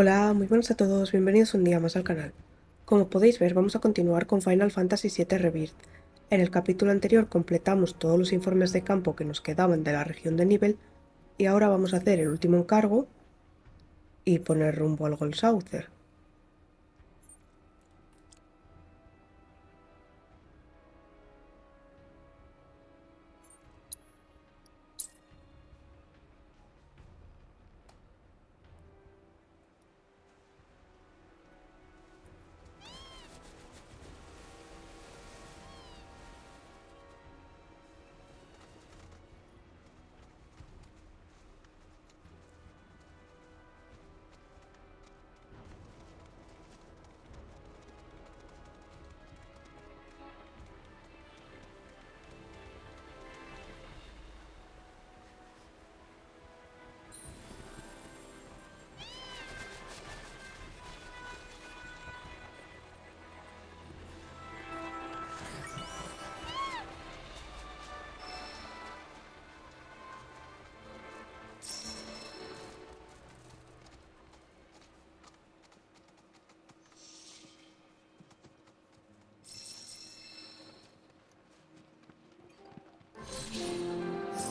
Hola, muy buenos a todos, bienvenidos un día más al canal. Como podéis ver, vamos a continuar con Final Fantasy VII Rebirth. En el capítulo anterior completamos todos los informes de campo que nos quedaban de la región de Nivel y ahora vamos a hacer el último encargo y poner rumbo al Gold Saucer.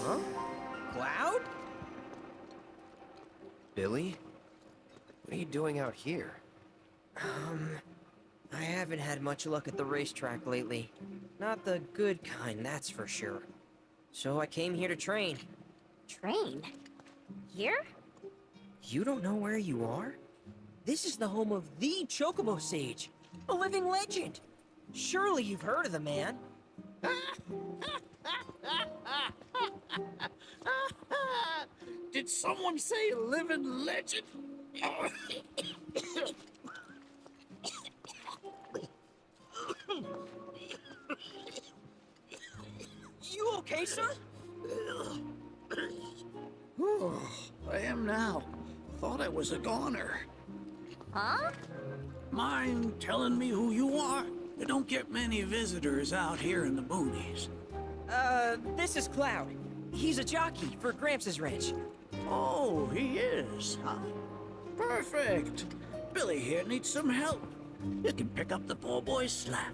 Huh? Cloud? Billy? What are you doing out here? I haven't had much luck at the racetrack lately. Not the good kind, that's for sure. So I came here to train. Train? Here? You don't know where you are? This is the home of the Chocobo Sage, a living legend. Surely you've heard of the man. Did someone say living legend? You okay, sir? I am now. Thought I was a goner. Huh? Mind telling me who you are? We don't get many visitors out here in the boonies. This is Cloud. He's a jockey for Gramps' ranch. Oh, he is, huh? Perfect. Billy here needs some help. You can pick up the poor boy's slack.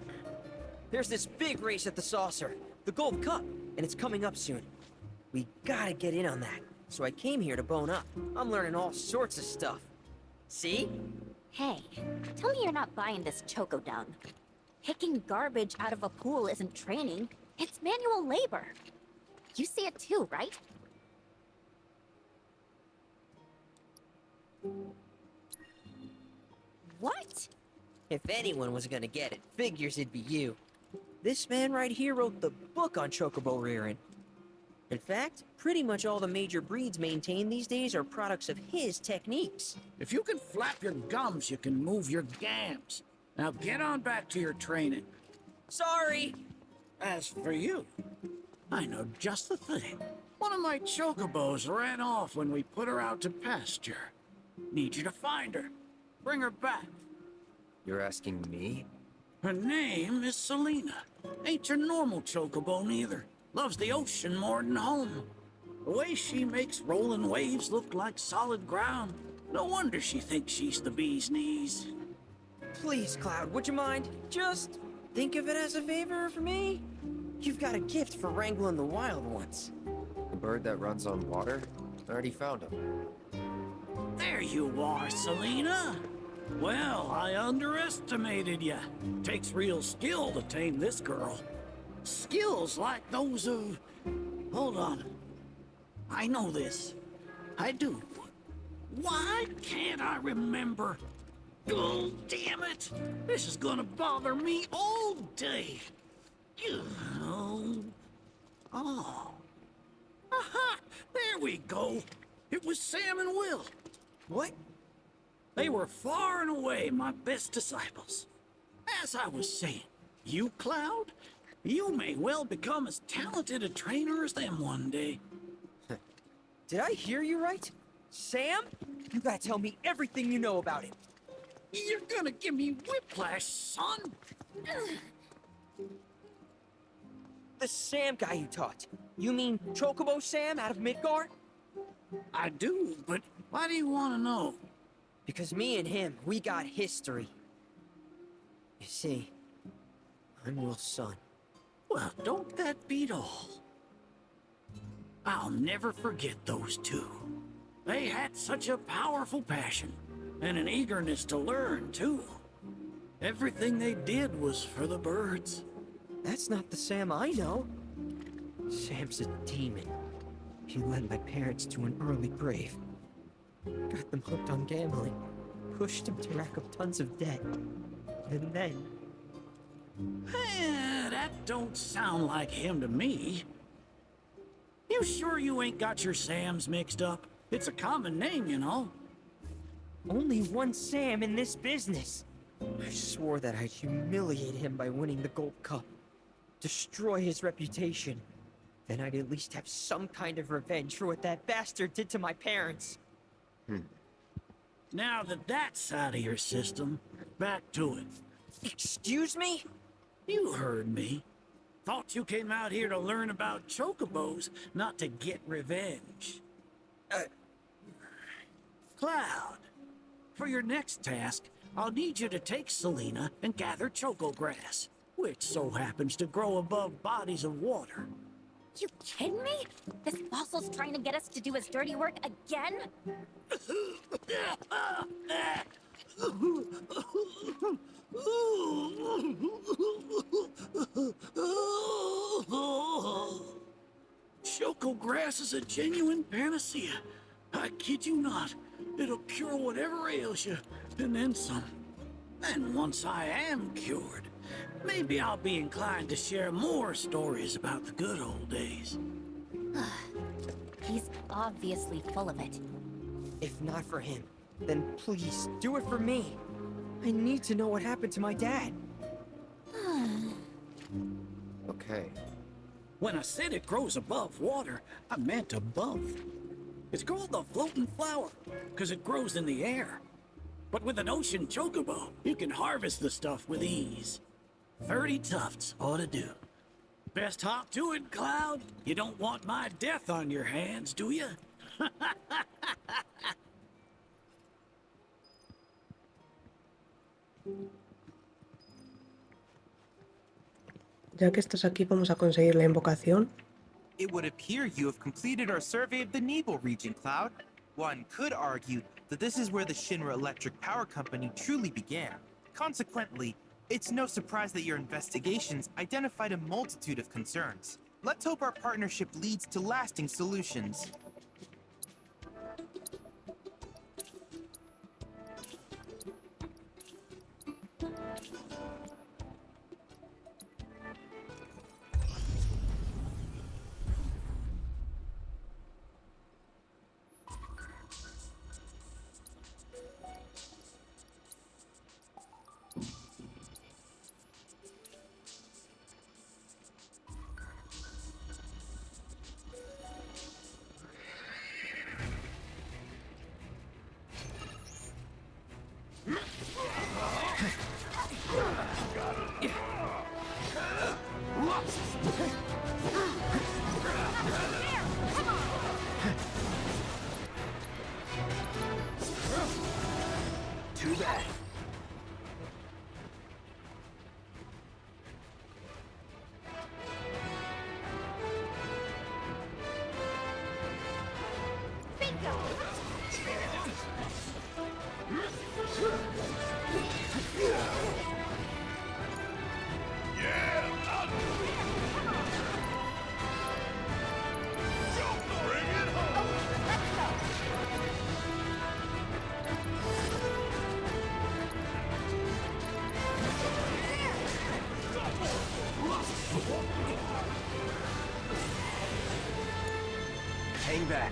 There's this big race at the Saucer, the Gold Cup, and it's coming up soon. We gotta get in on that, so I came here to bone up. I'm learning all sorts of stuff. See? Hey, tell me you're not buying this choco dung. Picking garbage out of a pool isn't training, it's manual labor. You see it too, right? What? If anyone was gonna get it, figures it'd be you. This man right here wrote the book on chocobo rearing. In fact, pretty much all the major breeds maintained these days are products of his techniques. If you can flap your gums, you can move your gams. Now get on back to your training. Sorry! As for you, I know just the thing. One of my chocobos ran off when we put her out to pasture. Need you to find her. Bring her back. You're asking me? Her name is Selena. Ain't your normal chocobo neither. Loves the ocean more than home. The way she makes rolling waves look like solid ground. No wonder she thinks she's the bee's knees. Please, Cloud, would you mind? Just think of it as a favor for me. You've got a gift for wrangling the wild ones. A bird that runs on water? I already found him. There you are, Selena. Well, I underestimated ya. Takes real skill to tame this girl. Skills like those of... Hold on. I know this. I do. Why can't I remember? Oh, damn it! This is gonna bother me all day. Oh. Aha! There we go. It was Sam and Will. What? They were far and away my best disciples. As I was saying, you, Cloud, you may well become as talented a trainer as them one day. Did I hear you right? Sam? You gotta tell me everything you know about it. You're gonna give me whiplash, son. The Sam guy you taught. You mean Chocobo Sam out of Midgar? I do, but why do you want to know? Because me and him, we got history. You see, I'm Will's son. Well, don't that beat all? I'll never forget those two. They had such a powerful passion, and an eagerness to learn, too. Everything they did was for the birds. That's not the Sam I know. Sam's a demon. He led my parents to an early grave. Got them hooked on gambling. Pushed them to rack up tons of debt. And then... That don't sound like him to me. You sure you ain't got your Sams mixed up? It's a common name, you know. Only one Sam in this business. I swore that I'd humiliate him by winning the Gold Cup. Destroy his reputation. Then I'd at least have some kind of revenge for what that bastard did to my parents. Now that that's out of your system, back to it. Excuse me? You heard me. Thought you came out here to learn about chocobos, not to get revenge. Cloud, for your next task, I'll need you to take Selena and gather choco grass, which so happens to grow above bodies of water. You kidding me? This fossil's trying to get us to do his dirty work again? Choco grass is a genuine panacea. I kid you not. It'll cure whatever ails you, and then some. And once I am cured, maybe I'll be inclined to share more stories about the good old days. He's obviously full of it. If not for him, then please do it for me. I need to know what happened to my dad. Okay. When I said it grows above water, I meant above. It's called the floating flower, because it grows in the air. But with an ocean chocobo, you can harvest the stuff with ease. 30 tufts ought to do. Best hop to it, Cloud. You don't want my death on your hands, do you? Ya que estás aquí, vamos a conseguir la invocación. It would appear you have completed our survey of the Nebel region, Cloud. One could argue that this is where the Shinra Electric Power Company truly began. Consequently, it's no surprise that your investigations identified a multitude of concerns. Let's hope our partnership leads to lasting solutions. Too bad. Hang back.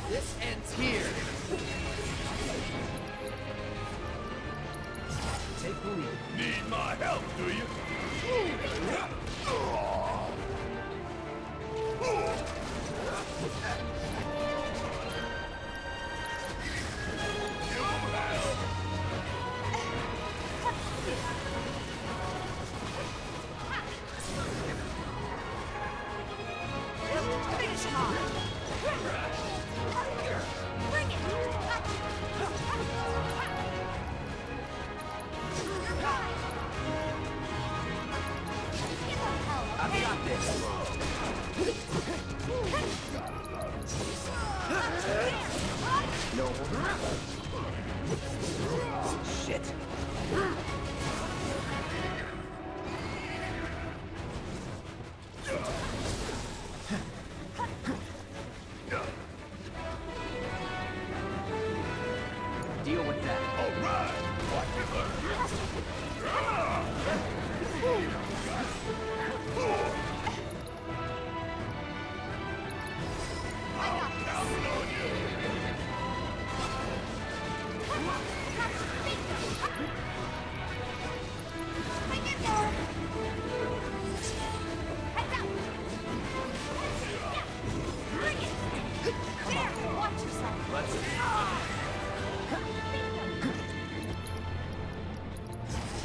This ends here. Take the lead. Need my help, do you? Finish him off! No. Shit. Deal with that. All right. Watch it learn. I'm counting on you.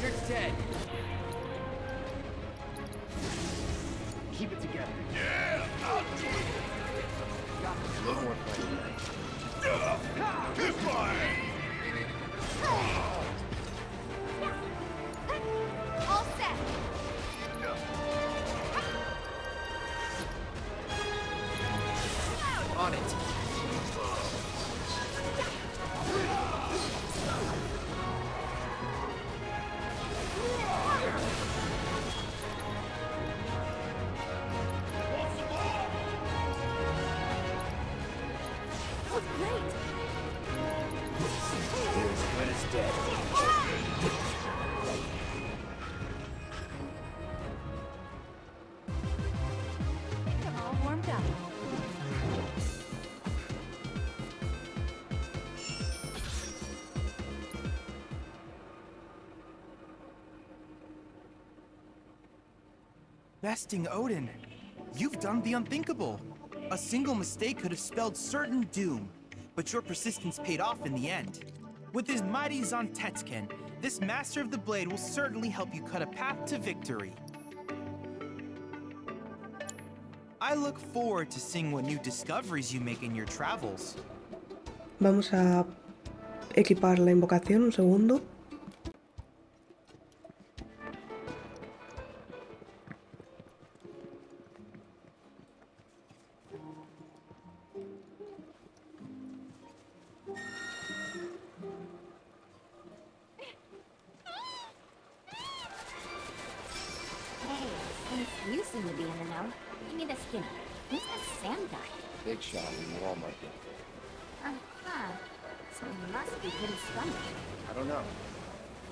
You're dead. Keep it together. Yeah, I'll do it. A little more fighting. This way. All set. On it. That was great. You're as good as dead. I'm all warmed up. Besting Odin, you've done the unthinkable. A single mistake could have spelled certain doom, but your persistence paid off in the end. With his mighty Zontetken, this master of the blade will certainly help you cut a path to victory. I look forward to seeing what new discoveries you make in your travels. Vamos a equipar la invocación un segundo. Hey, since you seem to be in the know, give me the skinny. Who's that Sam guy? Big shot in the Walmart. Uh-huh. So he must be pretty scummy. I don't know.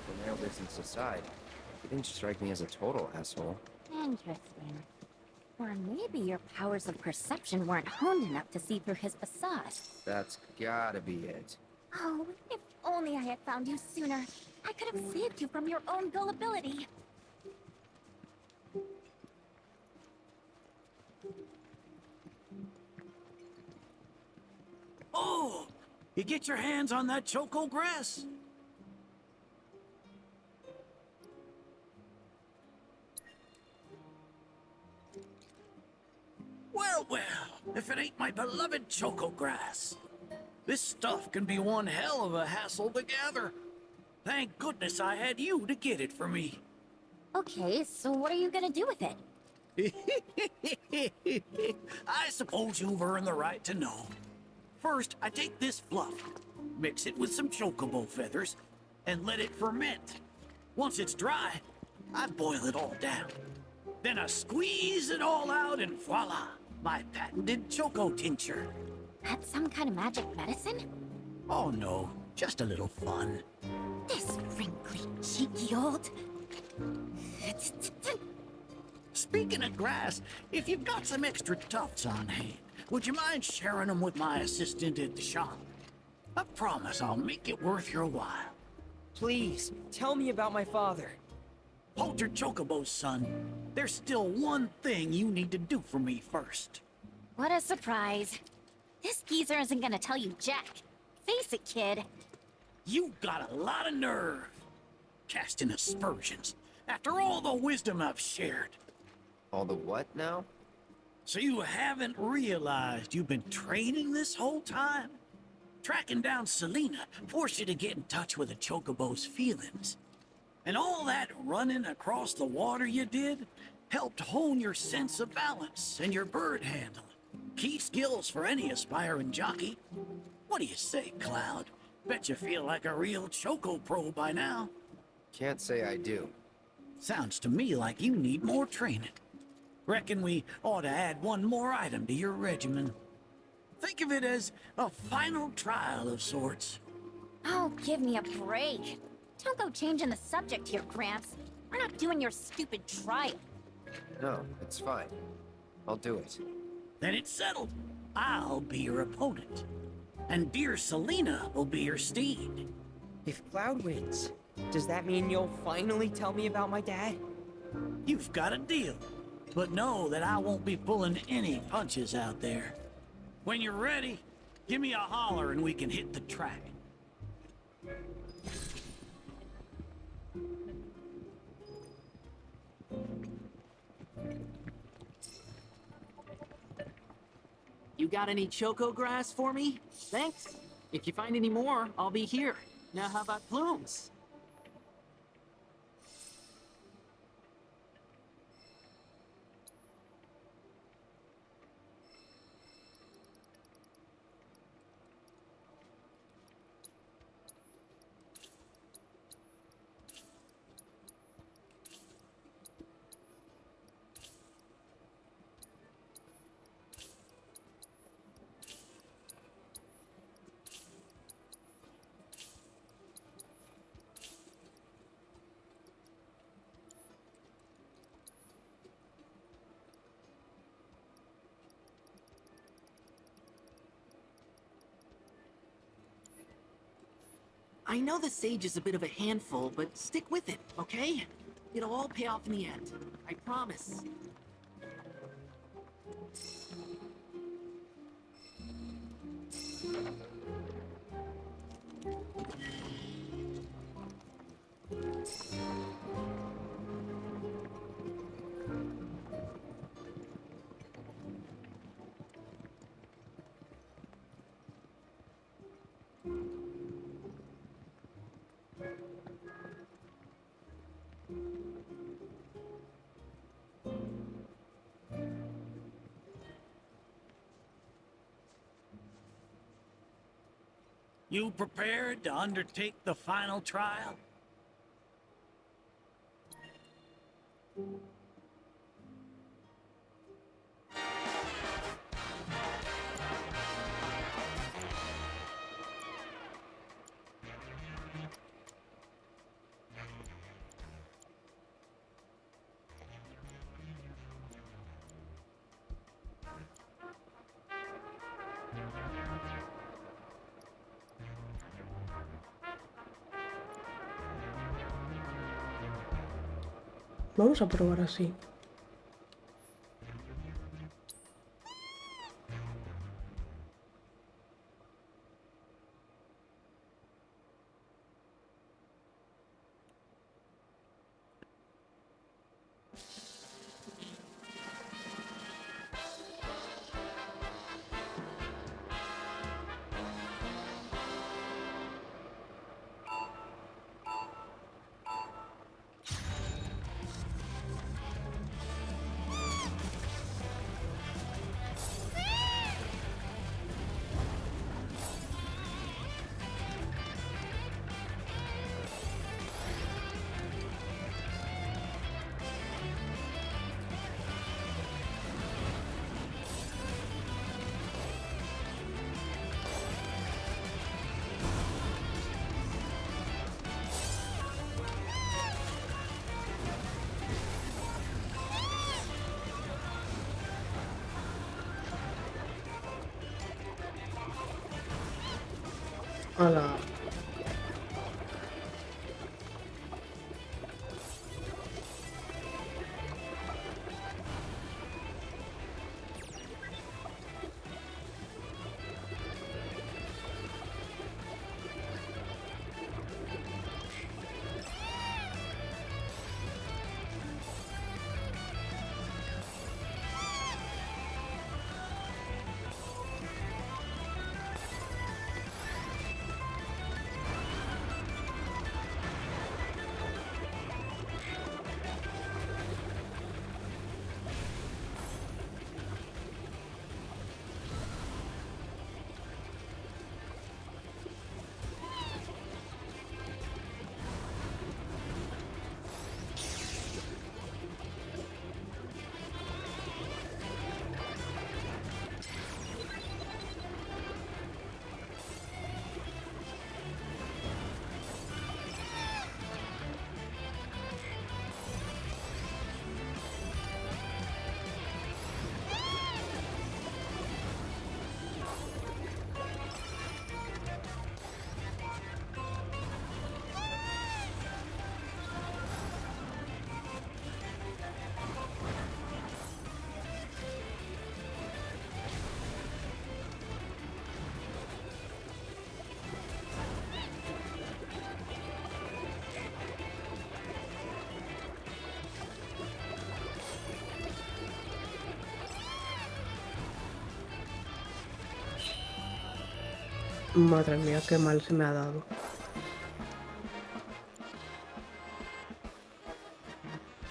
For male business aside, he didn't strike me as a total asshole. Interesting. Or maybe your powers of perception weren't honed enough to see through his facade. That's gotta be it. Oh, if only I had found you sooner. I could have saved you from your own gullibility. Oh, you get your hands on that choco grass? Well, well, if it ain't my beloved choco grass. This stuff can be one hell of a hassle to gather. Thank goodness I had you to get it for me. Okay, so what are you gonna do with it? I suppose you've earned the right to know. First, I take this fluff, mix it with some chocobo feathers, and let it ferment. Once it's dry, I boil it all down. Then I squeeze it all out and voila, my patented choco tincture. That's some kind of magic medicine? Oh no, just a little fun. This wrinkly, cheeky old... Speaking of grass, if you've got some extra tufts on hand, would you mind sharing them with my assistant at the shop? I promise I'll make it worth your while. Please, tell me about my father. Hold your chocobos, son. There's still one thing you need to do for me first. What a surprise. This geezer isn't gonna tell you jack. Face it, kid. You got a lot of nerve. Casting aspersions after all the wisdom I've shared. All the what now? So you haven't realized you've been training this whole time? Tracking down Selena forced you to get in touch with a chocobo's feelings. And all that running across the water you did helped hone your sense of balance and your bird handling. Key skills for any aspiring jockey. What do you say, Cloud? Bet you feel like a real Choco Pro by now. Can't say I do. Sounds to me like you need more training. Reckon we ought to add one more item to your regimen. Think of it as a final trial of sorts. Oh, give me a break. Don't go changing the subject here, Gramps. We're not doing your stupid trial. No, it's fine. I'll do it. Then it's settled. I'll be your opponent. And dear Selena will be your steed. If Cloud wins, does that mean you'll finally tell me about my dad? You've got a deal. But know that I won't be pulling any punches out there. When you're ready, give me a holler and we can hit the track. You got any choco grass for me? Thanks. If you find any more, I'll be here. Now how about plumes? I know the sage is a bit of a handful, but stick with it, okay? It'll all pay off in the end. I promise. You prepared to undertake the final trial? Vamos a probar así. Ala. Madre mía, qué mal se me ha dado.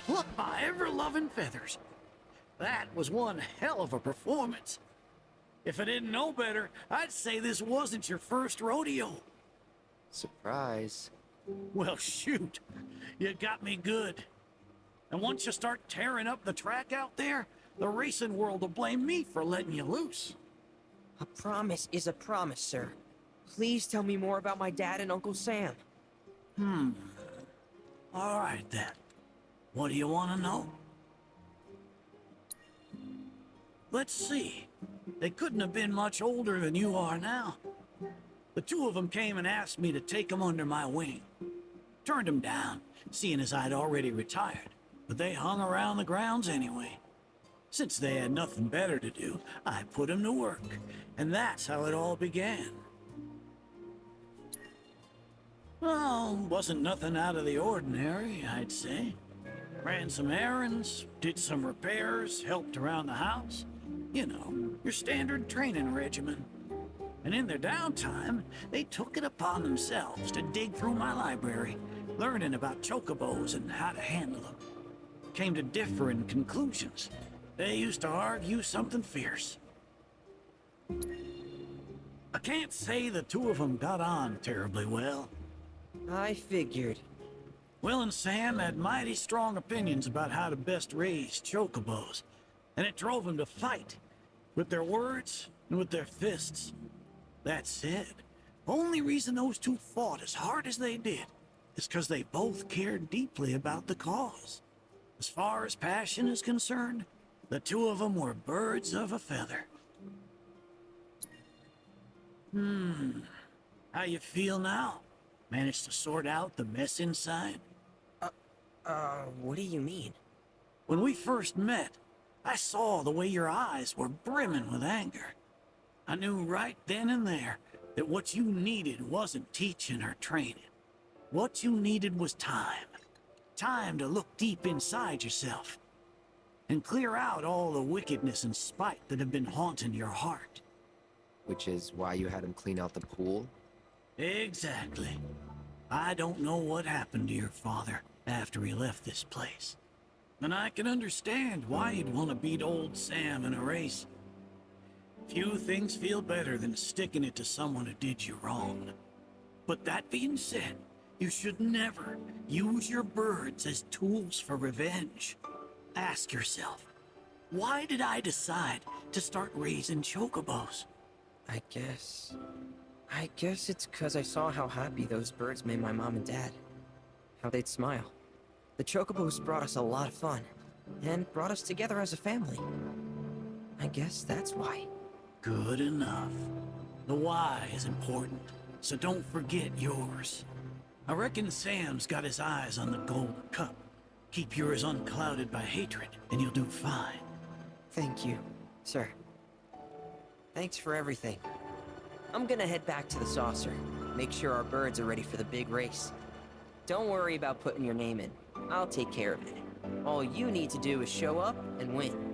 Look, my ever-loving feathers. That was one hell of a performance. If I didn't know better, I'd say this wasn't your first rodeo. Surprise. Well, shoot. You got me good. And once you start tearing up the track out there, the racing world will blame me for letting you loose. A promise is a promise, sir. Please tell me more about my dad and Uncle Sam. All right, then. What do you want to know? Let's see. They couldn't have been much older than you are now. The two of them came and asked me to take them under my wing. Turned them down, seeing as I'd already retired. But they hung around the grounds anyway. Since they had nothing better to do, I put them to work. And that's how it all began. Well, wasn't nothing out of the ordinary, I'd say. Ran some errands, did some repairs, helped around the house. You know, your standard training regimen. And in their downtime, they took it upon themselves to dig through my library, learning about chocobos and how to handle them. Came to differing conclusions. They used to argue something fierce. I can't say the two of them got on terribly well. I figured. Will and Sam had mighty strong opinions about how to best raise chocobos, and it drove them to fight, with their words and with their fists. That said, only reason those two fought as hard as they did is because they both cared deeply about the cause. As far as passion is concerned, the two of them were birds of a feather. How you feel now? Managed to sort out the mess inside? What do you mean? When we first met, I saw the way your eyes were brimming with anger. I knew right then and there that what you needed wasn't teaching or training. What you needed was time. Time to look deep inside yourself and clear out all the wickedness and spite that have been haunting your heart. Which is why you had him clean out the pool? Exactly. I don't know what happened to your father after he left this place. And I can understand why you'd want to beat old Sam in a race. Few things feel better than sticking it to someone who did you wrong. But that being said, you should never use your birds as tools for revenge. Ask yourself, why did I decide to start raising chocobos? I guess it's 'cause I saw how happy those birds made my mom and dad. How they'd smile. The chocobos brought us a lot of fun, and brought us together as a family. I guess that's why. Good enough. The why is important, so don't forget yours. I reckon Sam's got his eyes on the gold cup. Keep yours unclouded by hatred, and you'll do fine. Thank you, sir. Thanks for everything. I'm gonna head back to the saucer. Make sure our birds are ready for the big race. Don't worry about putting your name in. I'll take care of it. All you need to do is show up and win.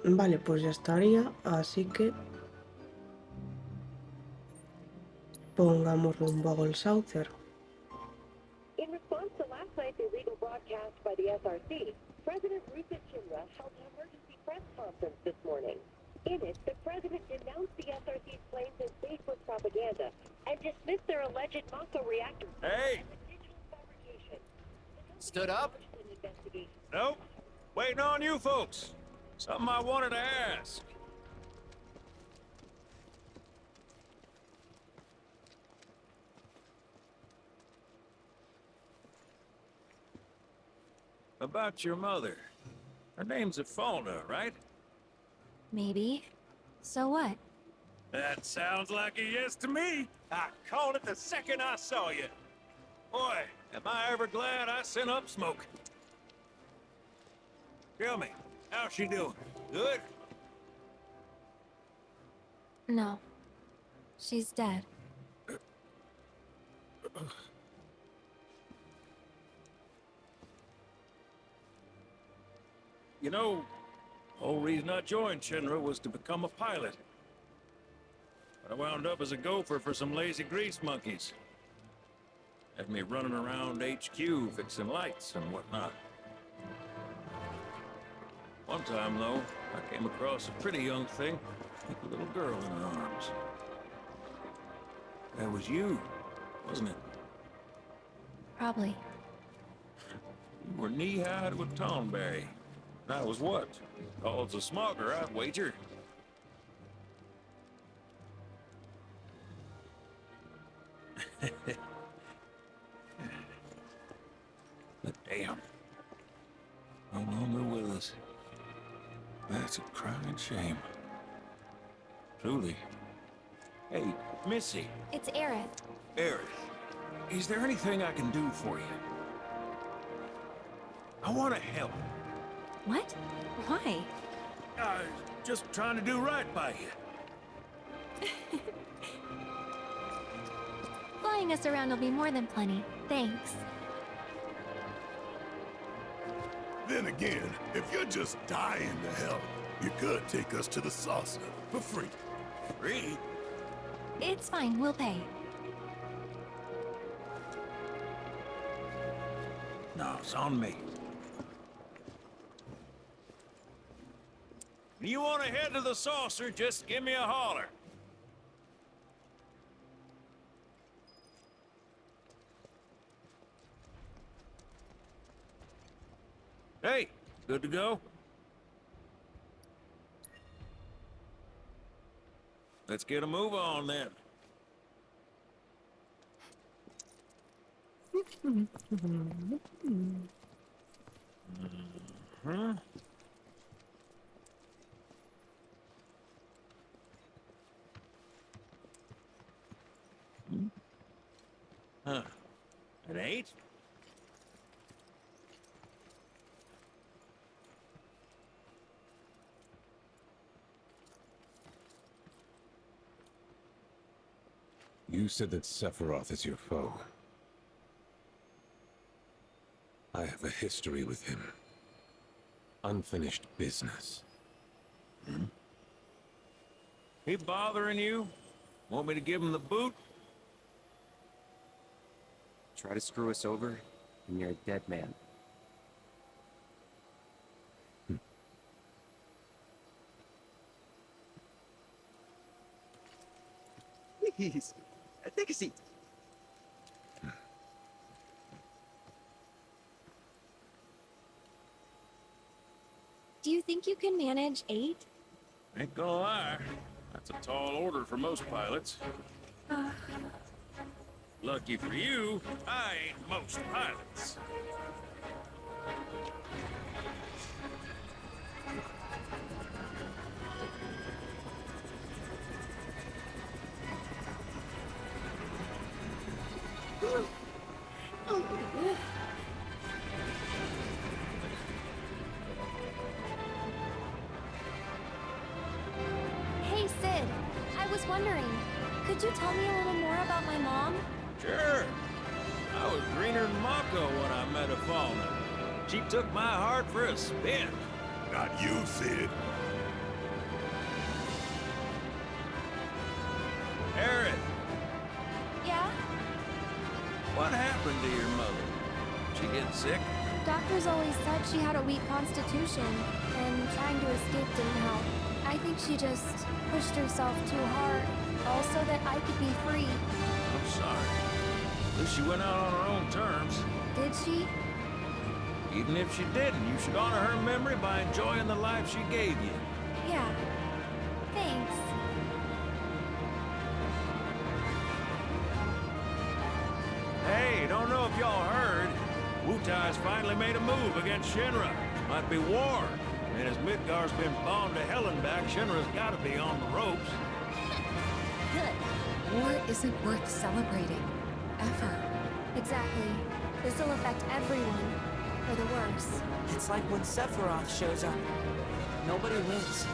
Vale, pues ya estaría, así que pongamos rumbo a Gold Saucer. In response to last night's illegal broadcast by the SRC, President Rupert Shinra held an emergency press conference this morning. In it, the president denounced the SRC's claims as baseless propaganda and dismissed their alleged Mako reactor Hey! as a digital fabrication. Stood up? Nope. Waiting on you folks. Something I wanted to ask. About your mother. Her name's Afona, right? Maybe. So what? That sounds like a yes to me. I called it the second I saw you. Boy, am I ever glad I sent up smoke. Tell me, how's she doing? Good? No. She's dead. You know, the whole reason I joined Shinra was to become a pilot. But I wound up as a gopher for some lazy grease monkeys. Had me running around HQ fixing lights and whatnot. One time, though, I came across a pretty young thing with a little girl in her arms. That was you, wasn't it? Probably. You were knee-high to a tonberry. And I was what? Called a smogger, I'd wager. But damn. No longer with us. That's a crying shame. Truly. Hey, Missy. It's Aerith. Aerith, is there anything I can do for you? I want to help. What? Why? Just trying to do right by you. Flying us around will be more than plenty. Thanks. Then again, if you're just dying to help, you could take us to the saucer for free. Free? It's fine, we'll pay. No, it's on me. You want to head to the saucer, just give me a holler. Hey, good to go? Let's get a move on then. Huh. An 8? You said that Sephiroth is your foe. I have a history with him. Unfinished business. He bothering you? Want me to give him the boot? Try to screw us over, and you're a dead man. Please, take a seat. Do you think you can manage 8? Ain't gonna lie, that's a tall order for most pilots. Lucky for you, I ain't most pilots. Hey, Sid. I was wondering, could you tell me a little more about my mom? Sure. I was greener than Mako when I met a fauna. She took my heart for a spin. Not you, Sid. Aerith, Yeah? what happened to your mother? She get sick? Doctors always said she had a weak constitution, and trying to escape didn't help. I think she just pushed herself too hard, all so that I could be free. I'm sorry. At least she went out on her own terms. Did she? Even if she didn't, you should honor her memory by enjoying the life she gave you. Yeah. Thanks. Hey, don't know if y'all heard. Wutai's finally made a move against Shinra. Might be war. And as Midgar's been bombed to hell and back, Shinra's gotta be on the ropes. Good. War isn't worth celebrating. Ever. Exactly. This'll affect everyone. For the worse. It's like when Sephiroth shows up. Nobody wins.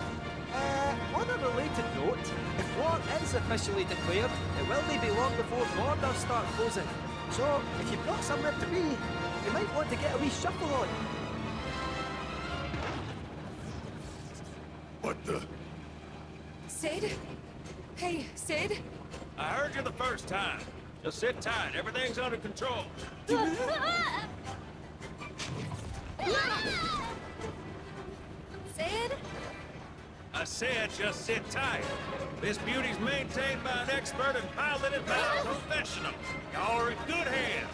On a related note, if war is officially declared, it will be long before borders start closing. So, if you've got somewhere to be, you might want to get a wee shuffle on. What the? Sid? Hey, Sid? I heard you the first time. Just sit tight. Everything's under control. Sid? I said just sit tight. This beauty's maintained by an expert and piloted by a professional. Y'all are in good hands.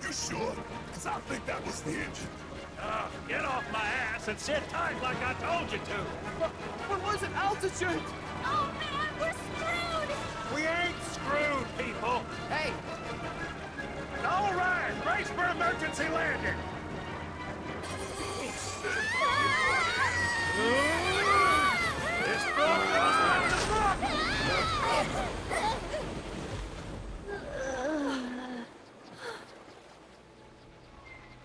You sure? Because I think that was the engine. Get off my ass and sit tight like I told you to. What was it? Altitude? Oh man, we're screwed! We ain't screwed, people. Hey, All right, brace for emergency landing. This Bronco's about to drop.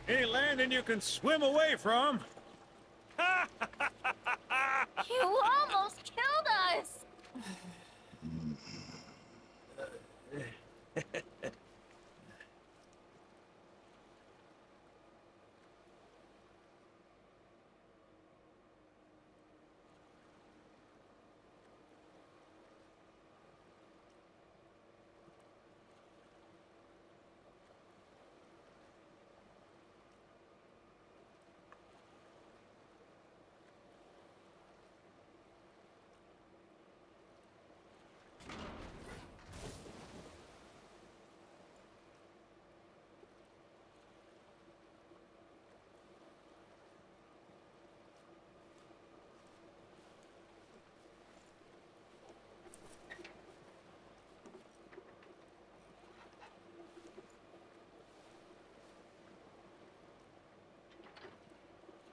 Any landing you can swim away from. You almost killed us!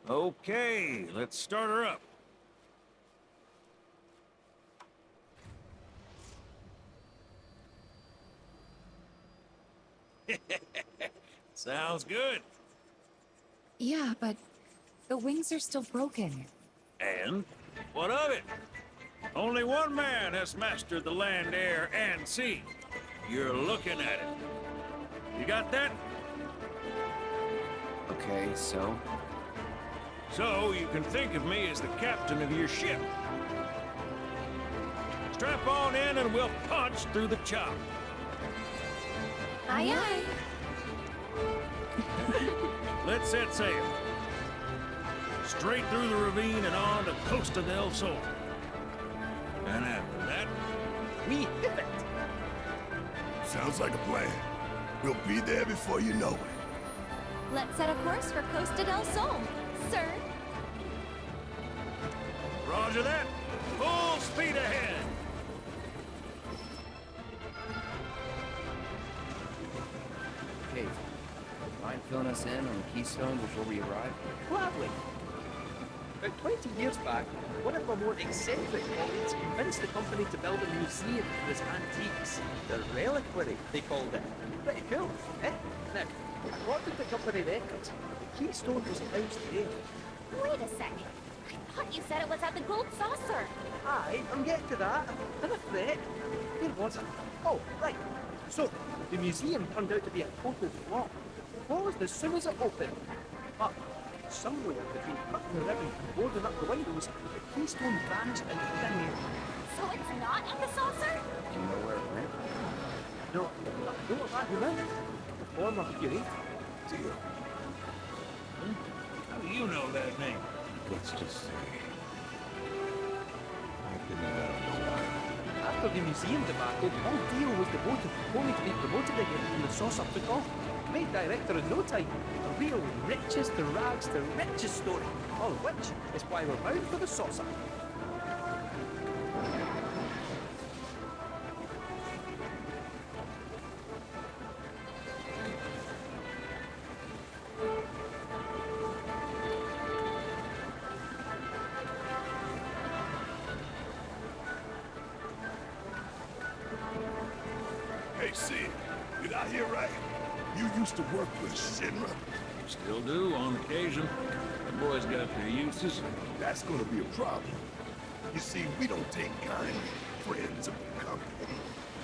Okay, let's start her up. Sounds good. Yeah, but the wings are still broken. And what of it? Only one man has mastered the land, air, and sea. You're looking at it. You got that? Okay, so? So you can think of me as the captain of your ship. Strap on in and we'll punch through the chop. Aye, aye. Let's set sail. Straight through the ravine and on to Costa del Sol. And after that, we hit it. Sounds like a plan. We'll be there before you know it. Let's set a course for Costa del Sol, sir. Roger that. Full speed ahead. Hey, mind filling us in on the Keystone before we arrive? Gladly. About 20 years back, one of our more eccentric colleagues convinced the company to build a museum for his antiques. The reliquary, they called it. Pretty cool, eh? Now, according to company records, the Keystone was housed there. Wait a second. I thought you said it was at the Gold Saucer. Aye, I'm getting to that. I'm a threat. Where was it? Oh, right. So, the museum turned out to be a total flop. Closed as soon as it opened. But somewhere between cutting the ribbon and boarding up the windows, the Keystone vanished into thin air. So it's not at the saucer? Do you know where it went? No, I know that, you know. The former curator. Deal. How do you know that name? Let's just say. After the museum debacle, the whole deal was devoted only to be promoted again when the saucer took off. Made director in no time. A real riches to rags to riches story. All of which is why we're bound for the saucer. Hey, Sid, did I hear right? You used to work with Shinra? Still do, on occasion. The boys got their uses. That's gonna be a problem. You see, we don't take kindly to friends of the company.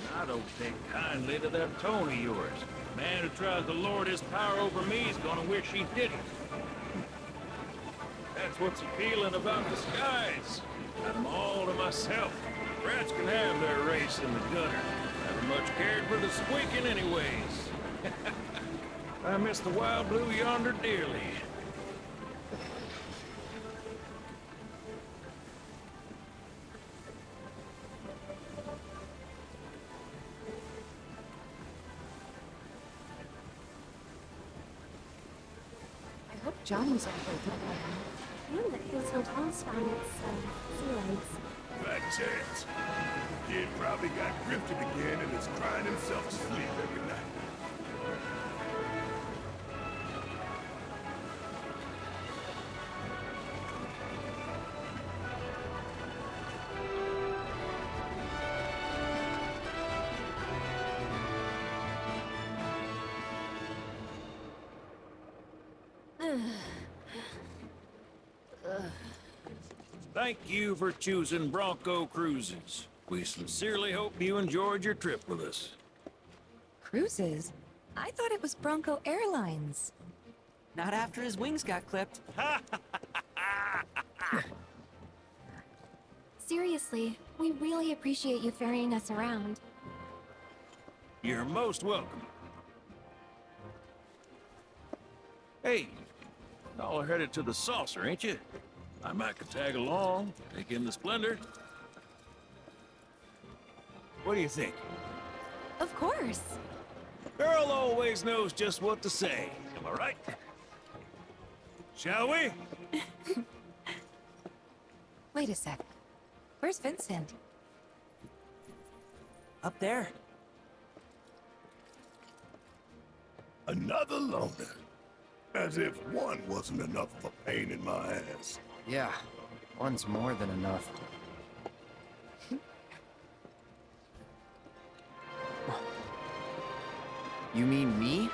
And I don't take kindly to that tone of yours. The man who tries to lord his power over me is gonna wish he didn't. That's what's appealing about disguise. I'm all to myself. Rats can have their race in the gutter. Never much cared for the squeaking anyways. I miss the wild blue yonder dearly. I hope Johnny's okay. One that feels hotels found its sea legs. Fat chance. Kid probably got grifted again and is crying himself to sleep every night. Thank you for choosing Bronco Cruises. We sincerely hope you enjoyed your trip with us. Cruises? I thought it was Bronco Airlines. Not after his wings got clipped. Seriously, we really appreciate you ferrying us around. You're most welcome. Hey, y'all are headed to the saucer, ain't you? I might could tag along, take in the splendor. What do you think? Of course. Girl always knows just what to say. Am I right? Shall we? Wait a sec. Where's Vincent? Up there. Another loner. As if one wasn't enough of a pain in my ass. Yeah, one's more than enough. You mean me?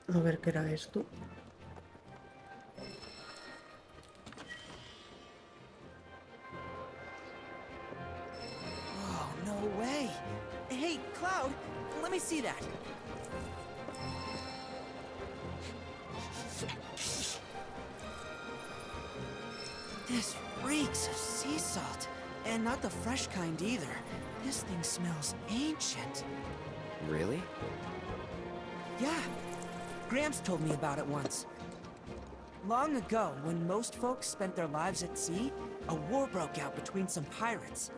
A ver qué era esto. Oh, no way. Hey, Cloud, let me see that. This reeks of sea salt. And not the fresh kind either. This thing smells ancient. Really? Yeah. Gramps told me about it once. Long ago, when most folks spent their lives at sea, a war broke out between some pirates.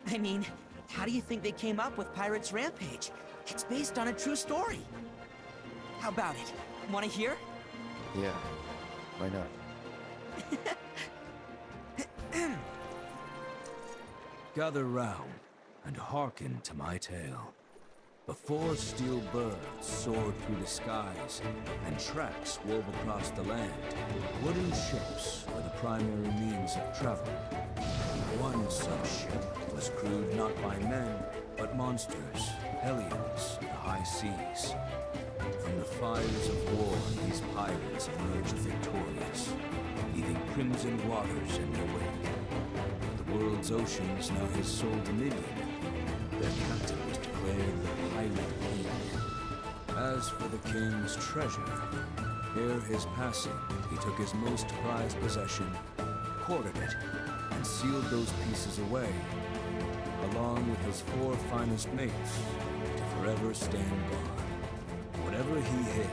I mean, how do you think they came up with Pirates Rampage? It's based on a true story. How about it? Want to hear? Yeah, why not? Gather round and hearken to my tale. Before steel birds soared through the skies and tracks wove across the land, wooden ships were the primary means of travel. One such ship was crewed not by men, but monsters, hellions, the high seas. From the fires of war, these pirates emerged victorious, leaving crimson waters in their wake. The world's oceans now his sole dominion. Their captain was declared the Pirate King. As for the king's treasure, ere his passing, he took his most prized possession, corded it, and sealed those pieces away, along with his 4 finest mates, to forever stand guard. Whatever he hid,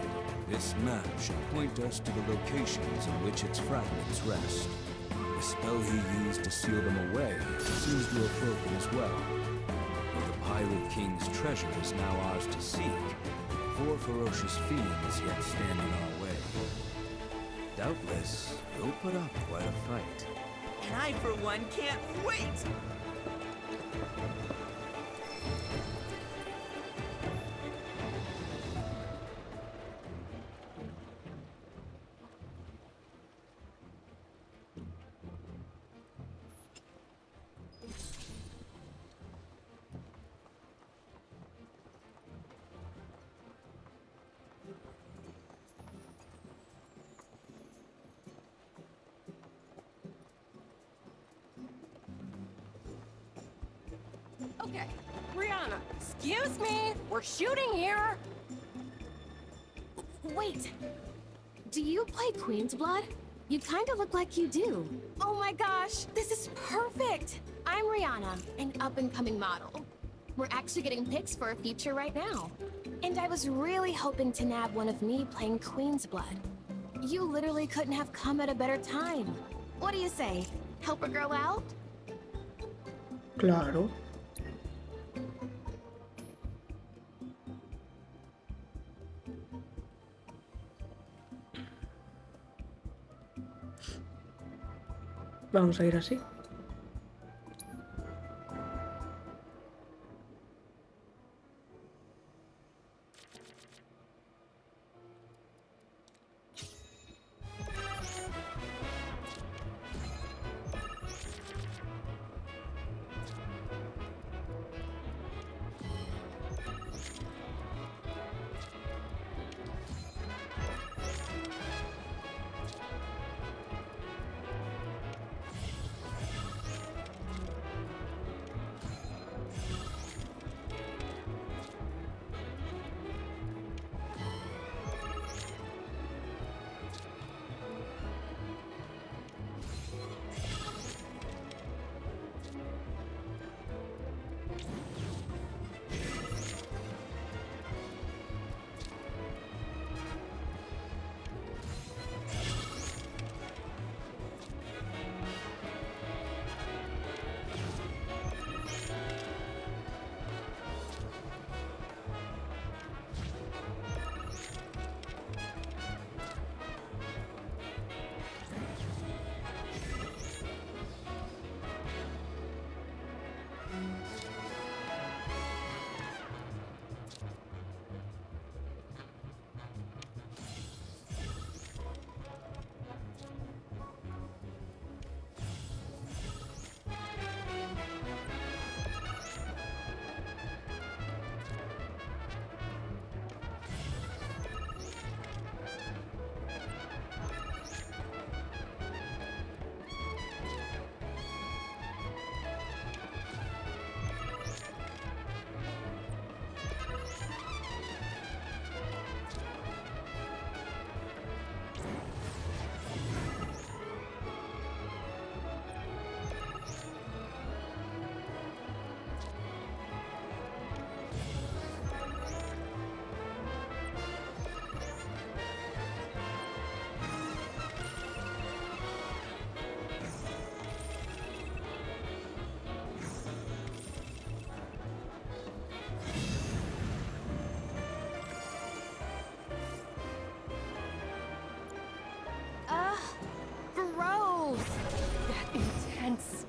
this map should point us to the locations in which its fragments rest. The spell he used to seal them away seems to have broken as well. Though the Pirate King's treasure is now ours to seek, 4 ferocious fiends yet stand in our way. Doubtless, you'll put up quite a fight. And I, for one, can't wait! Okay, Brianna, excuse me, we're shooting here. Wait. Do you play Queen's Blood? You kind of look like you do. Oh my gosh, this is perfect. I'm Rihanna, an up-and-coming model. We're actually getting pics for a feature right now. And I was really hoping to nab one of me playing Queen's Blood. You literally couldn't have come at a better time. What do you say? Help a girl out? Claro. Vamos a ir así.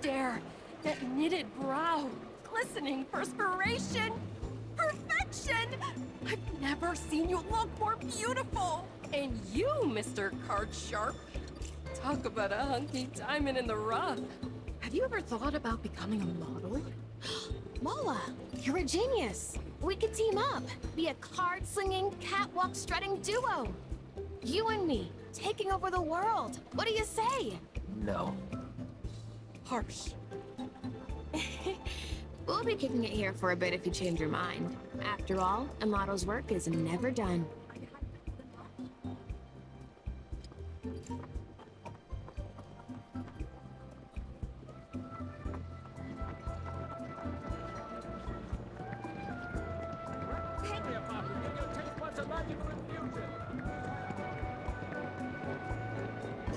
Stare, that knitted brow, glistening perspiration, perfection! I've never seen you look more beautiful! And you, Mr. Card Sharp, talk about a hunky diamond in the rough. Have you ever thought about becoming a model? Mola, you're a genius. We could team up, be a card-slinging, catwalk-strutting duo. You and me, taking over the world. What do you say? No. Harsh. We'll be kicking it here for a bit if you change your mind. After all, a model's work is never done.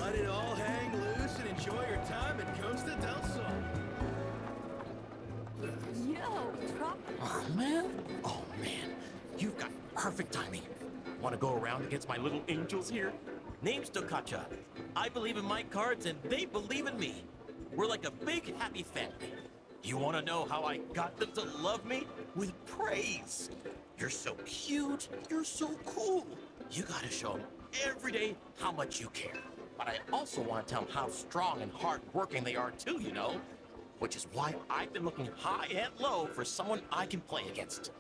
Let it all hang loose and enjoy your time in Costa del Sol. Yo, drop. Oh man, you've got perfect timing. Want to go around against my little angels here? Name's Tokacha. I believe in my cards and they believe in me. We're like a big happy family. You want to know how I got them to love me? With praise. You're so cute. You're so cool. You gotta show them every day how much you care. But I also want to tell them how strong and hard-working they are too, you know? Which is why I've been looking high and low for someone I can play against.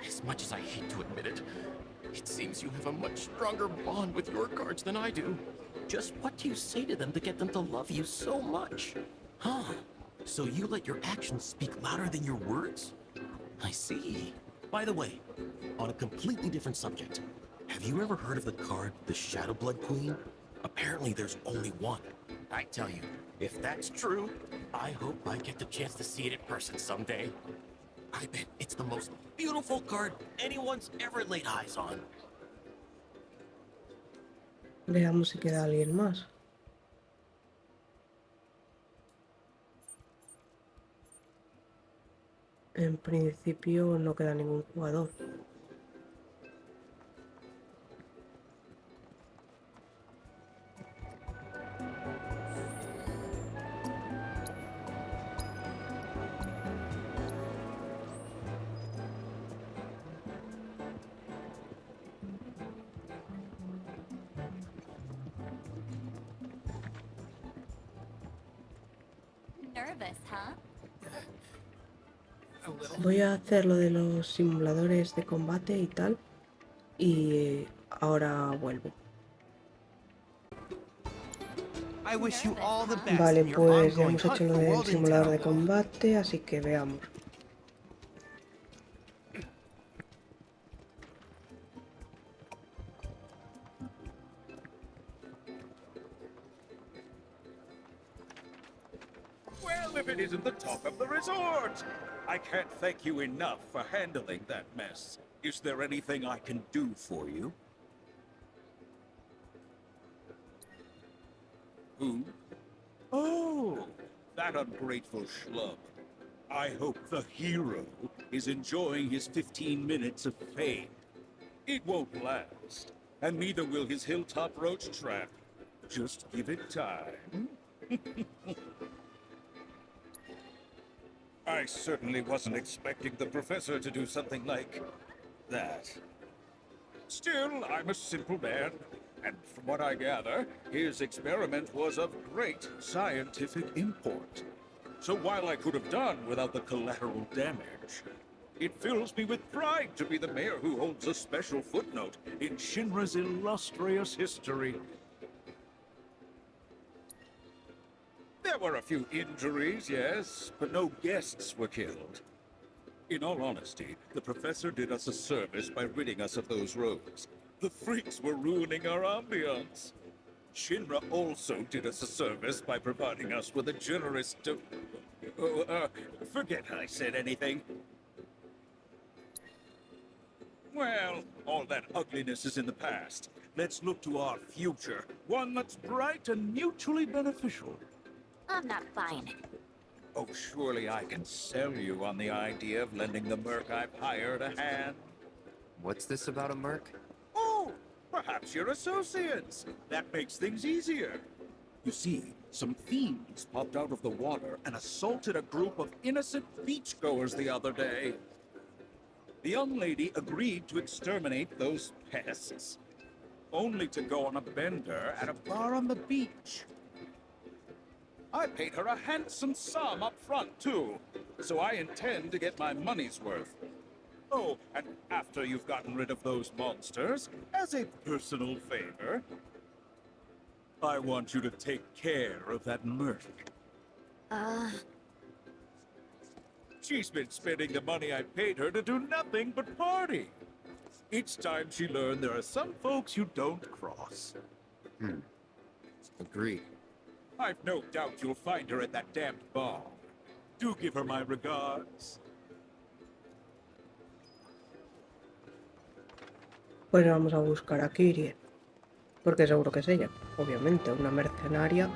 As much as I hate to admit it, it seems you have a much stronger bond with your cards than I do. Just what do you say to them to get them to love you so much? Huh? So you let your actions speak louder than your words? I see. By the way, on a completely different subject, have you ever heard of the card, the Shadow Blood Queen? Apparently there's only one. I tell you, if that's true, I hope I get the chance to see it in person someday. I bet it's the most beautiful card anyone's ever laid eyes on. Veamos si queda alguien más. En principio no queda ningún jugador. Nervous, huh? Voy a hacer lo de los simuladores de combate y tal, y ahora vuelvo. Vale, pues ya hemos hecho lo del simulador de combate, así que veamos. Well, if it isn't the talk of the resort! I can't thank you enough for handling that mess. Is there anything I can do for you? Who? Oh, that ungrateful schlub. I hope the hero is enjoying his 15 minutes of fame. It won't last, and neither will his hilltop roach trap. Just give it time. I certainly wasn't expecting the professor to do something like that. Still, I'm a simple man, and from what I gather, his experiment was of great scientific import. So while I could have done without the collateral damage, it fills me with pride to be the mayor who holds a special footnote in Shinra's illustrious history. There were a few injuries, yes, but no guests were killed. In all honesty, the professor did us a service by ridding us of those rogues. The freaks were ruining our ambiance. Shinra also did us a service by providing us with a generous forget I said anything. Well, all that ugliness is in the past. Let's look to our future, one that's bright and mutually beneficial. I'm not buying it. Oh, surely I can sell you on the idea of lending the merc I've hired a hand. What's this about a merc? Oh, perhaps you're associates. That makes things easier. You see, some fiends popped out of the water and assaulted a group of innocent beachgoers the other day. The young lady agreed to exterminate those pests, only to go on a bender at a bar on the beach. I paid her a handsome sum up front, too, so I intend to get my money's worth. Oh, and after you've gotten rid of those monsters, as a personal favor, I want you to take care of that merc. She's been spending the money I paid her to do nothing but party. It's time she learned there are some folks you don't cross. Agreed. I've no doubt you'll find her at that damned bar. Do give her my regards. Pues vamos a buscar a Kirien, porque seguro que es ella, obviamente, una mercenaria.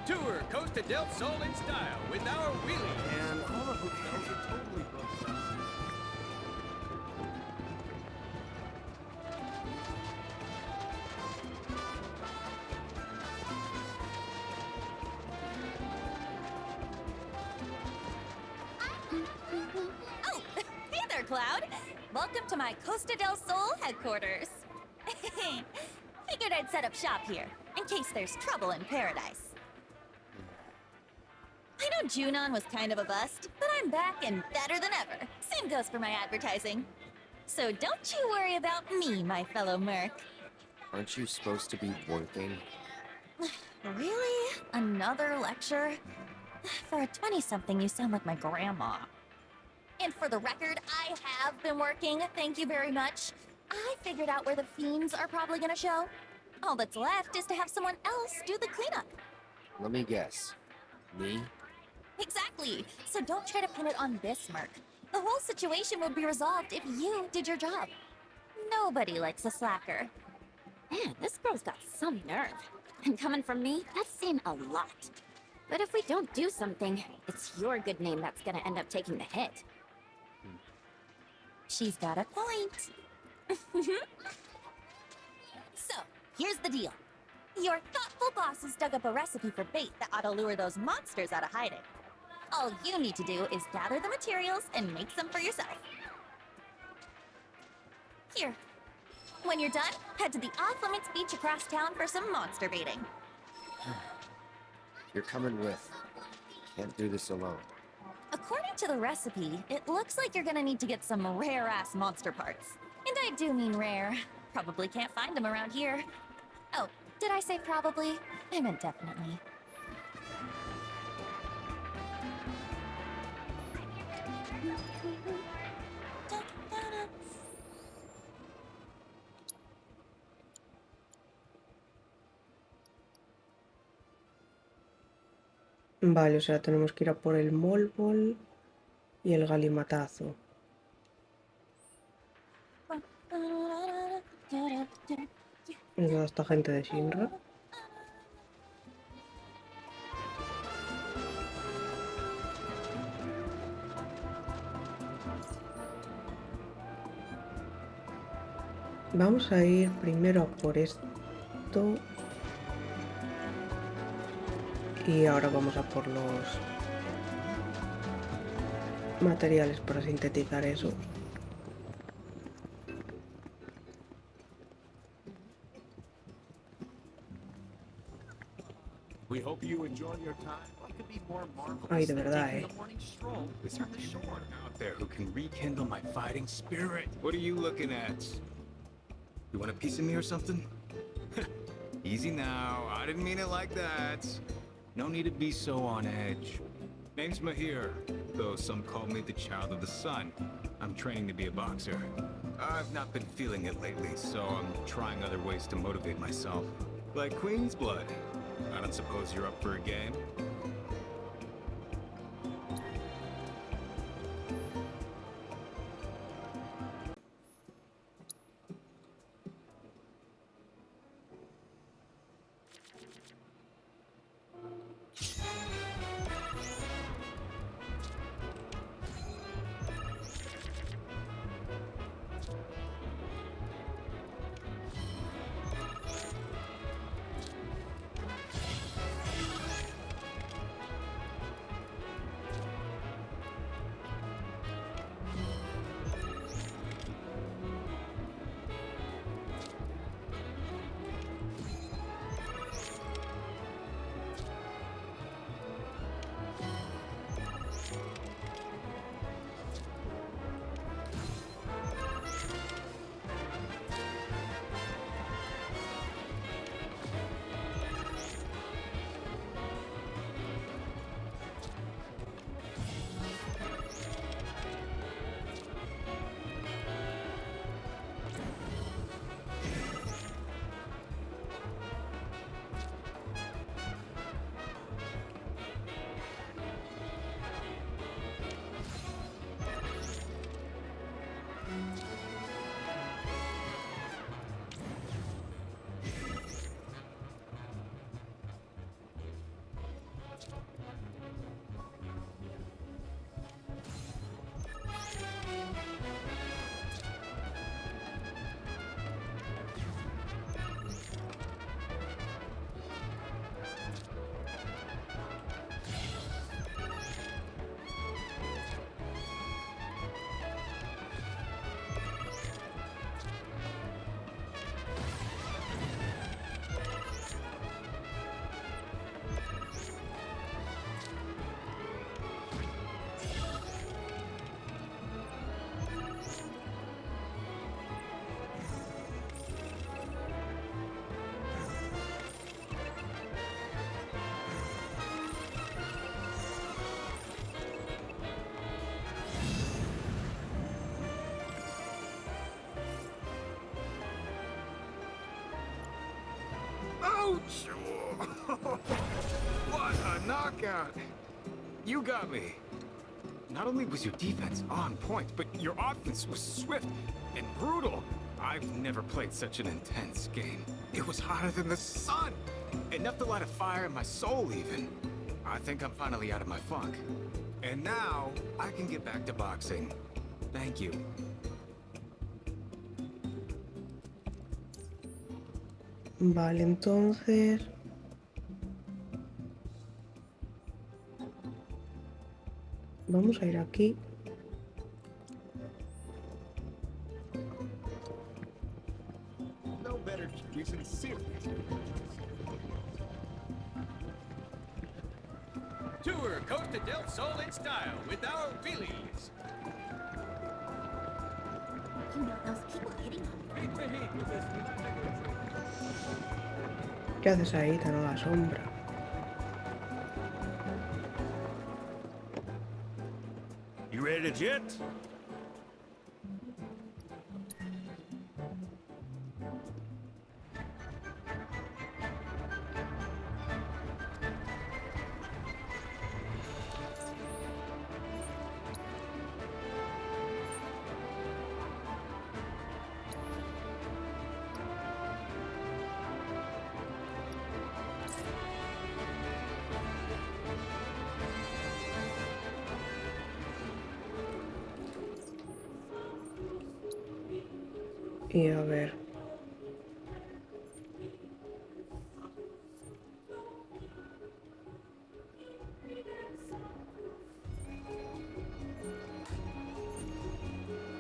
Tour Costa del Sol in style with our wheelie. And all the hotels are totally booked up. Oh, hey there, Cloud. Welcome to my Costa del Sol headquarters. Figured I'd set up shop here, in case there's trouble in paradise. I know Junon was kind of a bust, but I'm back and better than ever. Same goes for my advertising. So don't you worry about me, my fellow merc. Aren't you supposed to be working? Really? Another lecture? For a 20-something, you sound like my grandma. And for the record, I have been working, thank you very much. I figured out where the fiends are probably gonna show. All that's left is to have someone else do the cleanup. Let me guess. Me? Exactly. So don't try to pin it on this merc. The whole situation would be resolved if you did your job. Nobody likes a slacker. Man, this girl's got some nerve. And coming from me, that's saying a lot. But if we don't do something, it's your good name that's gonna end up taking the hit. She's got a point. So, here's the deal. Your thoughtful bosses dug up a recipe for bait that ought to lure those monsters out of hiding. All you need to do is gather the materials and make some for yourself. Here. When you're done, head to the off-limits beach across town for some monster baiting. You're coming with. Can't do this alone. According to the recipe, it looks like you're gonna need to get some rare-ass monster parts. And I do mean rare. Probably can't find them around here. Oh, did I say probably? I meant definitely. Vale, o sea, tenemos que ir a por el molbol y el galimatazo. Y toda esta gente de Shinra. Vamos a ir primero a por esto. Y ahora vamos a por los materiales para sintetizar eso. We hope you enjoy your time. What could be more marvelous Ay, de than verdad, taking a morning stroll beside the shore? Out there who can rekindle my fighting spirit. What are you looking at? You want a piece of me or something? Easy now, I didn't mean it like that. No need to be so on edge. Name's Mahir, though some call me the child of the sun. I'm training to be a boxer. I've not been feeling it lately, so I'm trying other ways to motivate myself. Like Queen's blood. I don't suppose you're up for a game? Ouch! What a knockout! You got me. Not only was your defense on point, but your offense was swift and brutal. I've never played such an intense game. It was hotter than the sun. Enough to light a fire in my soul, even. I think I'm finally out of my funk. And now, I can get back to boxing. Thank you. Vale, entonces... Vamos a ir aquí. No better reason serious. Tour Costa del Sol in style with our wheelies. You know, those people hitting on me. ¿Qué haces ahí tan a la sombra? You ready to jet? Y a ver.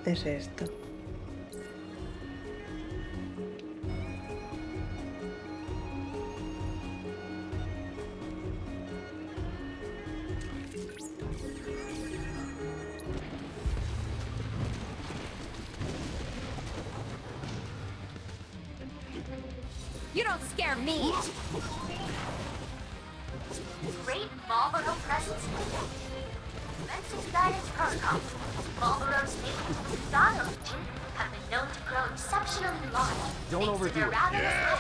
Es esta. You don't scare me! Great Marlboro presence. Commencing guidance protocol. Marlboro's maple style have been known to grow exceptionally large. Don't overdo it. Yeah.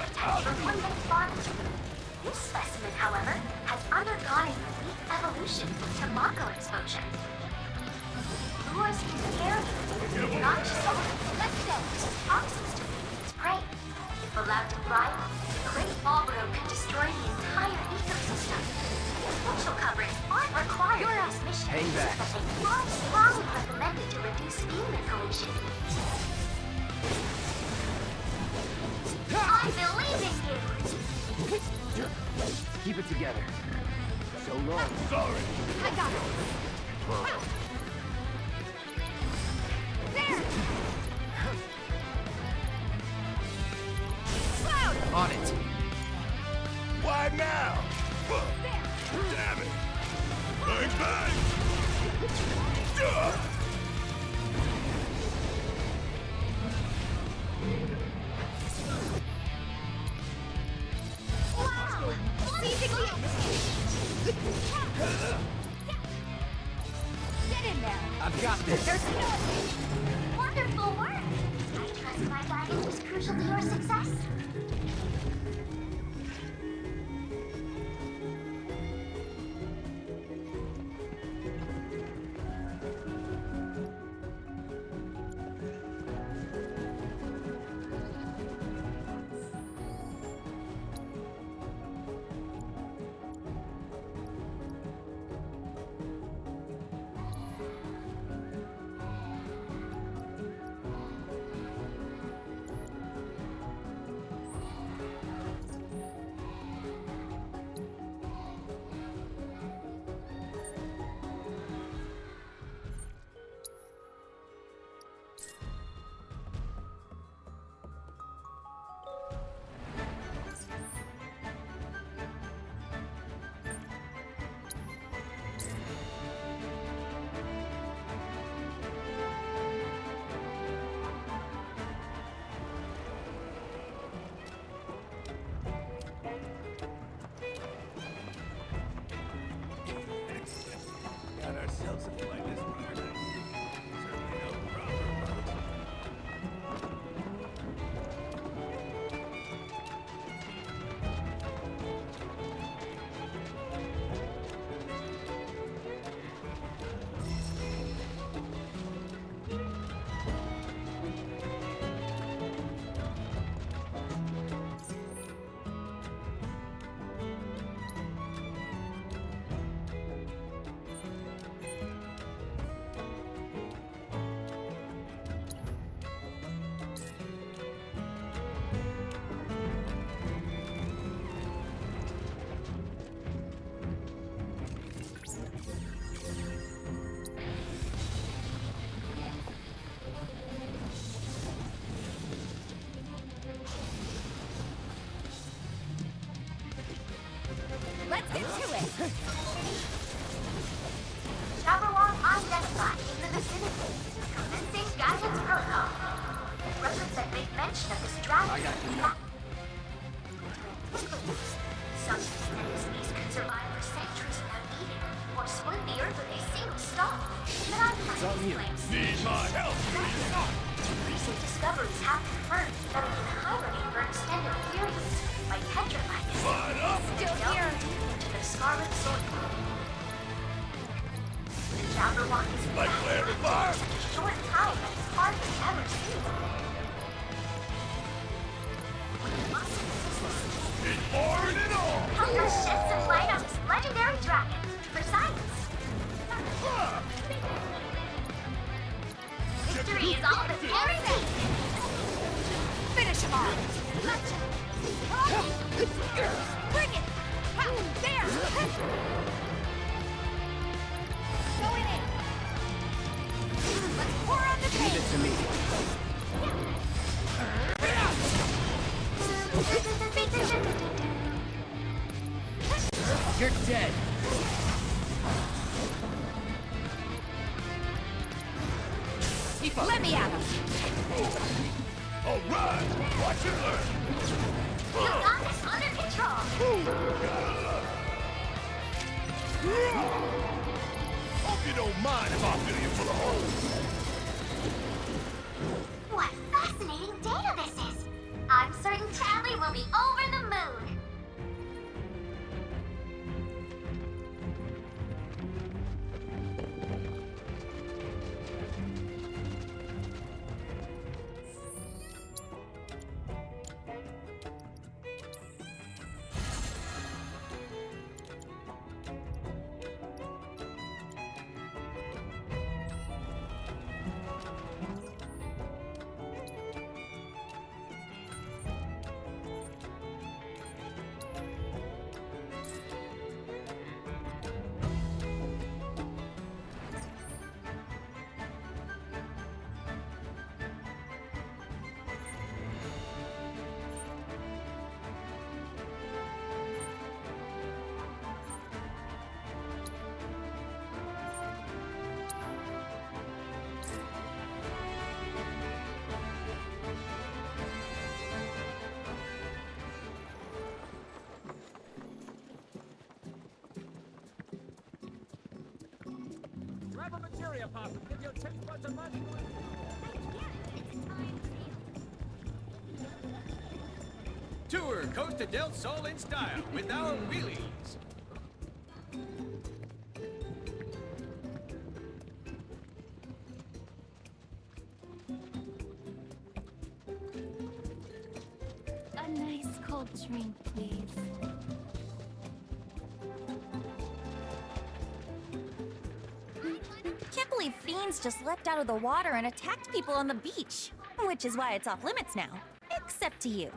This specimen, however, has undergone a unique evolution to Mako exposure. Lures his carrier, not just let's go, toxins to feed its prey. If allowed to thrive, the great Marlboro could destroy the entire ecosystem. Special coverings aren't required for this mission, Hang back. but they are strongly recommended to reduce human pollution. I believe in you! Keep it together. So long. Sorry. I got it! There! Cloud! On it. Why now? Damn it! Bang, bang! Wow! Seizing the... Get in there! I've got this. There's no... Wonderful work! I trust my guidance was crucial to your success. Got ourselves a flightless paradise. Certainly no problem. Let's get to it! Jabberwock identified in the vicinity. Commencing guidance protocol. Records that make mention of this dragon. I got you. Some species could survive for centuries without eating, or split the earth with a single stalk. But I find these claims. Need my help, Recent discoveries have confirmed that it can hibernate for extended periods by petrifying it. Still here. To the scarlet sword. The Jabberwock is like Larry Barr. such a short time that it's hardly ever seen. It's pouring it on. Hunger sheds some light on this legendary dragon for science. Victory is all but guaranteed. hard. Gotcha. Bring it. Ha, there. Going in. Let's pour on the paint. Leave it to me. You're dead. Let me at him. All right, watch and learn. You got this under control. Hope you don't mind if I fill you full of holes. What fascinating data this is! I'm certain Charlie will be over the moon. Grab a materia pop and give your taste buds a money. Tour Costa del Sol in style with our wheelies. A nice cold drink, please. Can't believe fiends just leapt out of the water and attacked people on the beach. Which is why it's off limits now. Except to you.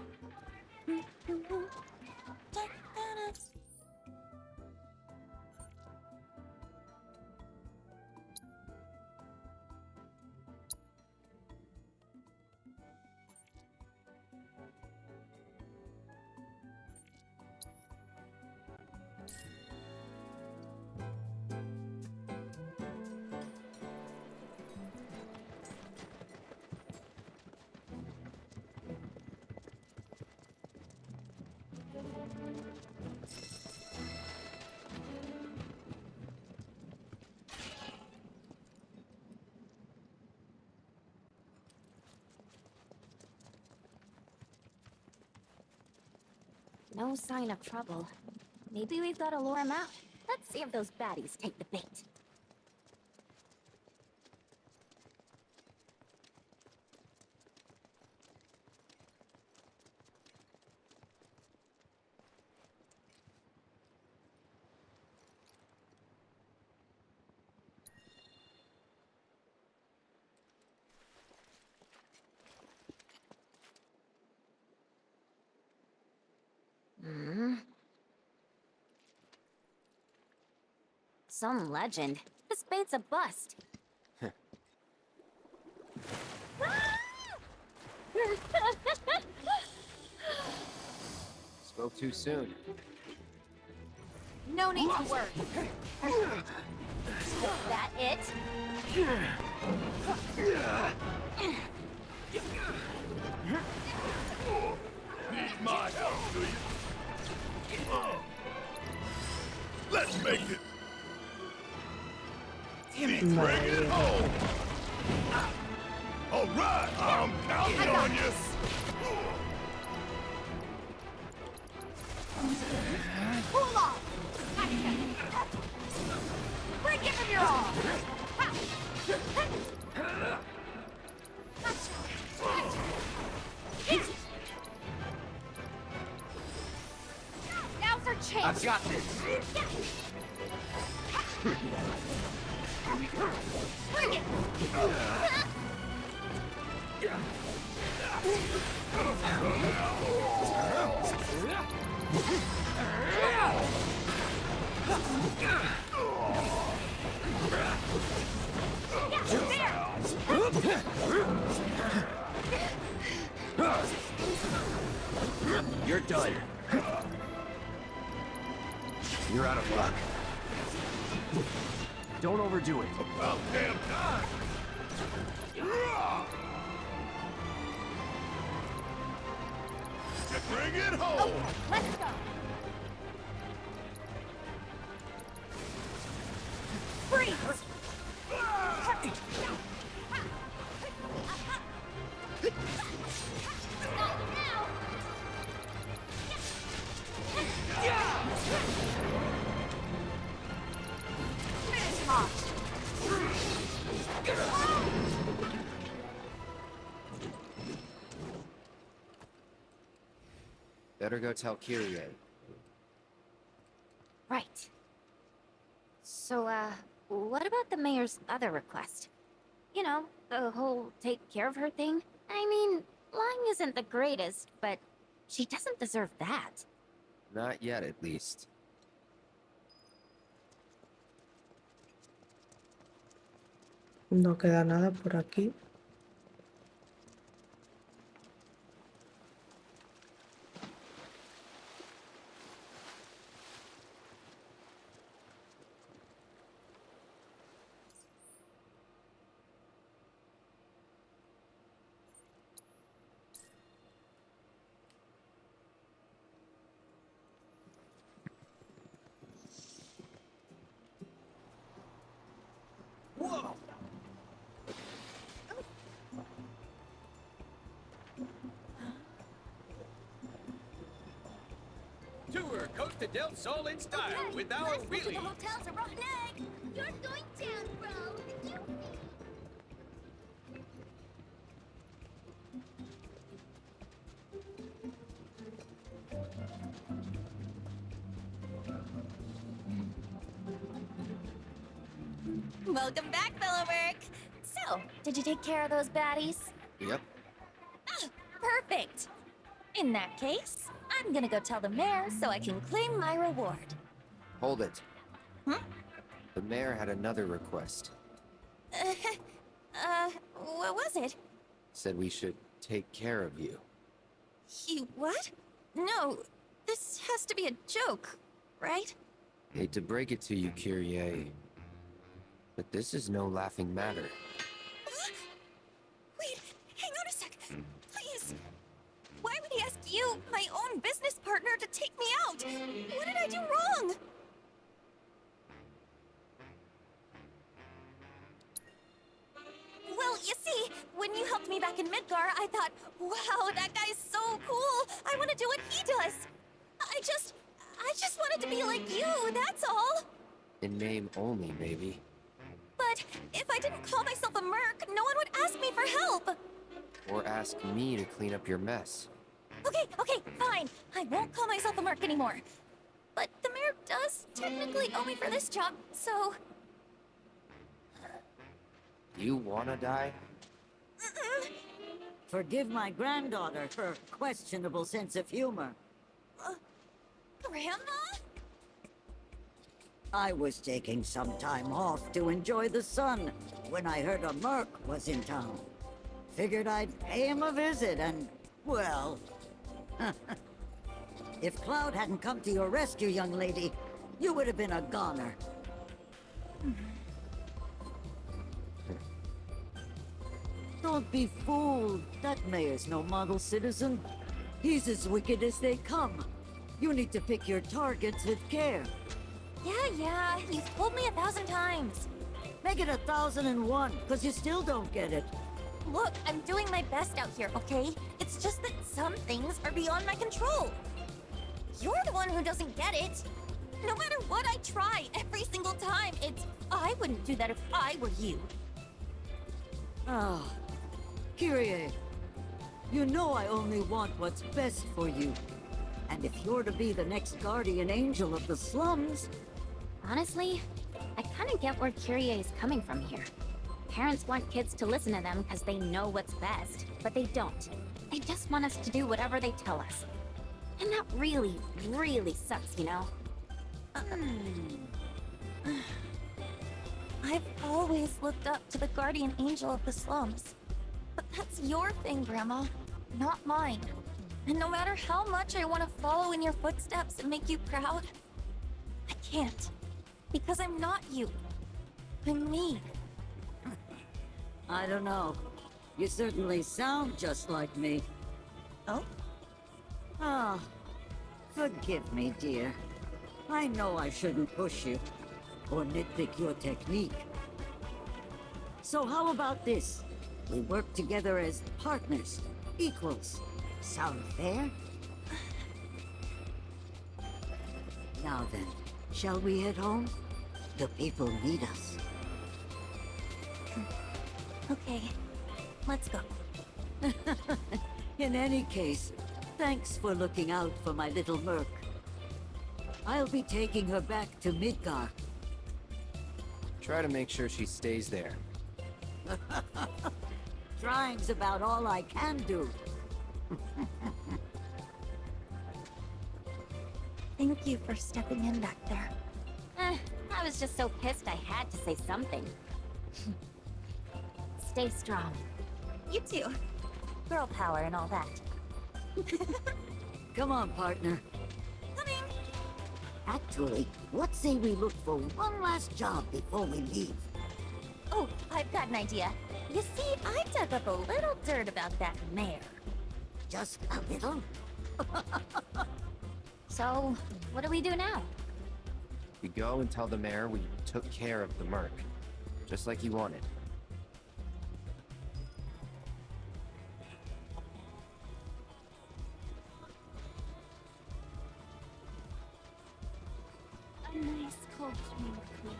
No sign of trouble. Maybe we've got to lure him out. Let's see if those baddies take the bait. Some legend. This bait's a bust. Spoke too soon. No need to worry. Is that it? Need my help, do you? Let's make it. Damn it. Bring it home. All right, I'm counting on you. Hold on! Bring it from your arm! Now's our chance! I've got this. Bring it! You're done. You're out of luck. Don't overdo it. About damn time! Bring it home! Okay, let's go. Freeze! Better go tell Kyrie. Right. So, what about the mayor's other request? You know, the whole take care of her thing? I mean, lying isn't the greatest, but she doesn't deserve that. Not yet, at least. No queda nada por aquí. Whoa! Tour Costa del Sol in style with our wheelie. hotel's a rotten egg! You're going down, bro! Welcome back, fellow Merc! So, did you take care of those baddies? Yep. Ah, perfect! In that case, I'm gonna go tell the mayor so I can claim my reward. Hold it. Hmm? The mayor had another request. What was it? Said we should take care of you. He what? No, this has to be a joke, right? Hate to break it to you, Kyrie, but this is no laughing matter. Wait, hang on a sec. Please. Why would he ask you, my own business partner, to take me out? What did I do wrong? Well, you see, when you helped me back in Midgar, I thought, wow, that guy's so cool. I want to do what he does. I just wanted to be like you, that's all. In name only, maybe. But if I didn't call myself a merc, no one would ask me for help. Or ask me to clean up your mess. Okay, fine. I won't call myself a merc anymore. But the mayor does technically owe me for this job, so... You wanna die? Forgive my granddaughter her questionable sense of humor. Grandma? I was taking some time off to enjoy the sun when I heard a merc was in town. Figured I'd pay him a visit and, well... If Cloud hadn't come to your rescue, young lady, you would have been a goner. Don't be fooled. That mayor's no model citizen. He's as wicked as they come. You need to pick your targets with care. Yeah, you've told me 1,000 times. Make it 1,001, because you still don't get it. Look, I'm doing my best out here, okay? It's just that some things are beyond my control. You're the one who doesn't get it. No matter what I try, every single time, I wouldn't do that if I were you. Ah, Kyrie, you know I only want what's best for you. And if you're to be the next guardian angel of the slums... Honestly, I kind of get where Kyrie is coming from here. Parents want kids to listen to them because they know what's best, but they don't. They just want us to do whatever they tell us. And that really, really sucks, you know? I've always looked up to the guardian angel of the slums. But that's your thing, Grandma, not mine. And no matter how much I want to follow in your footsteps and make you proud, I can't. Because I'm not you. I'm me. I don't know. You certainly sound just like me. Oh? Ah, forgive me, dear. I know I shouldn't push you, or nitpick your technique. So how about this? We work together as partners, equals. Sound fair? Now then, shall we head home? The people need us. Okay, let's go. In any case, thanks for looking out for my little merc. I'll be taking her back to Midgar. Try to make sure she stays there. Trying's about all I can do. Thank you for stepping in back there. I was just so pissed I had to say something. Stay strong. You too. Girl power and all that. Come on, partner. Coming! Actually, what say we look for one last job before we leave? Oh, I've got an idea. You see, I dug up a little dirt about that mare. Just a little? So, what do we do now? We go and tell the mayor we took care of the merc, just like he wanted. A nice cold drink, please.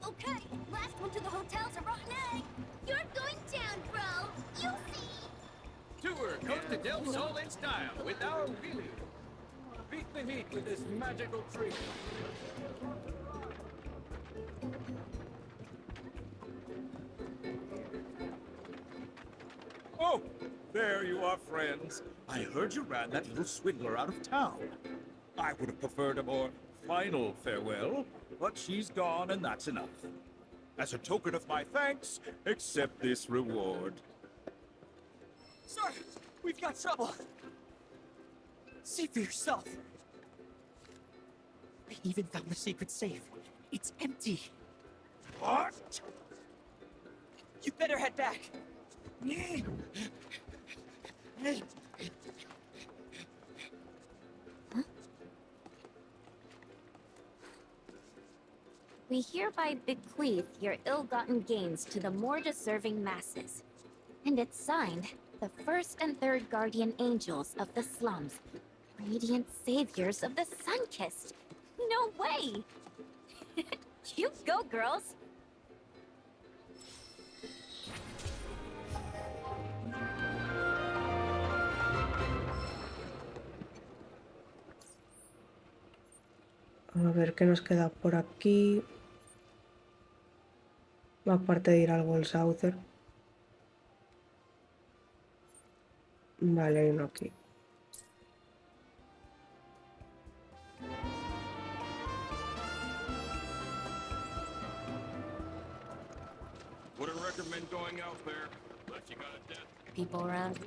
Okay, last one to the hotel's a rotten egg. You're going down, bro. You'll see. Tour Costa del Sol in style with our wheelie. Beat the heat with this magical treat. Oh, there you are, friends. I heard you ran that little swindler out of town. I would have preferred a more final farewell, but she's gone and that's enough. As a token of my thanks, accept this reward. Sir, we've got trouble. See for yourself. I even found the secret safe. It's empty. What? You better head back. We hereby bequeath your ill-gotten gains to the more deserving masses. And it's signed, the first and third guardian angels of the slums, radiant saviors of the sun-kissed. No way! You go, girls! A ver qué nos queda por aquí. Aparte de ir al Wall Souther. Vale, hay uno aquí. Wouldn't recommend going out there, unless you got a death. People around?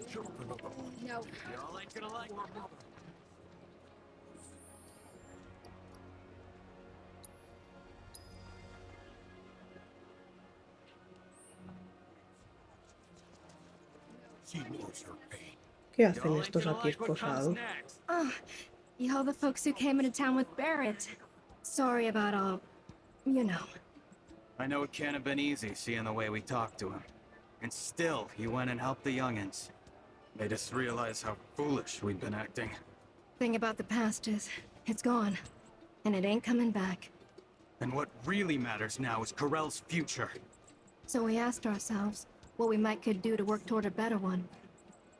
No. Y'all ain't gonna like my mother. She knows her pain. ¿Qué hacen estos aquí esposados? Oh, y'all the folks who came into town with Barrett. Sorry about all, you know. I know it can't have been easy seeing the way we talked to him. And still, he went and helped the youngins. Made us realize how foolish we'd been acting. Thing about the past is, it's gone. And it ain't coming back. And what really matters now is Corell's future. So we asked ourselves what we could do to work toward a better one.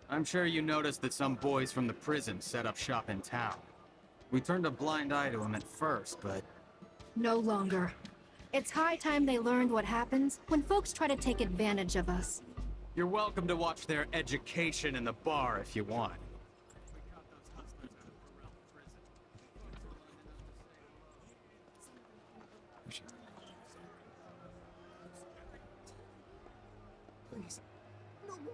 I'm sure you noticed that some boys from the prison set up shop in town. We turned a blind eye to him at first, but... No longer. It's high time they learned what happens when folks try to take advantage of us. You're welcome to watch their education in the bar if you want. Please. No more.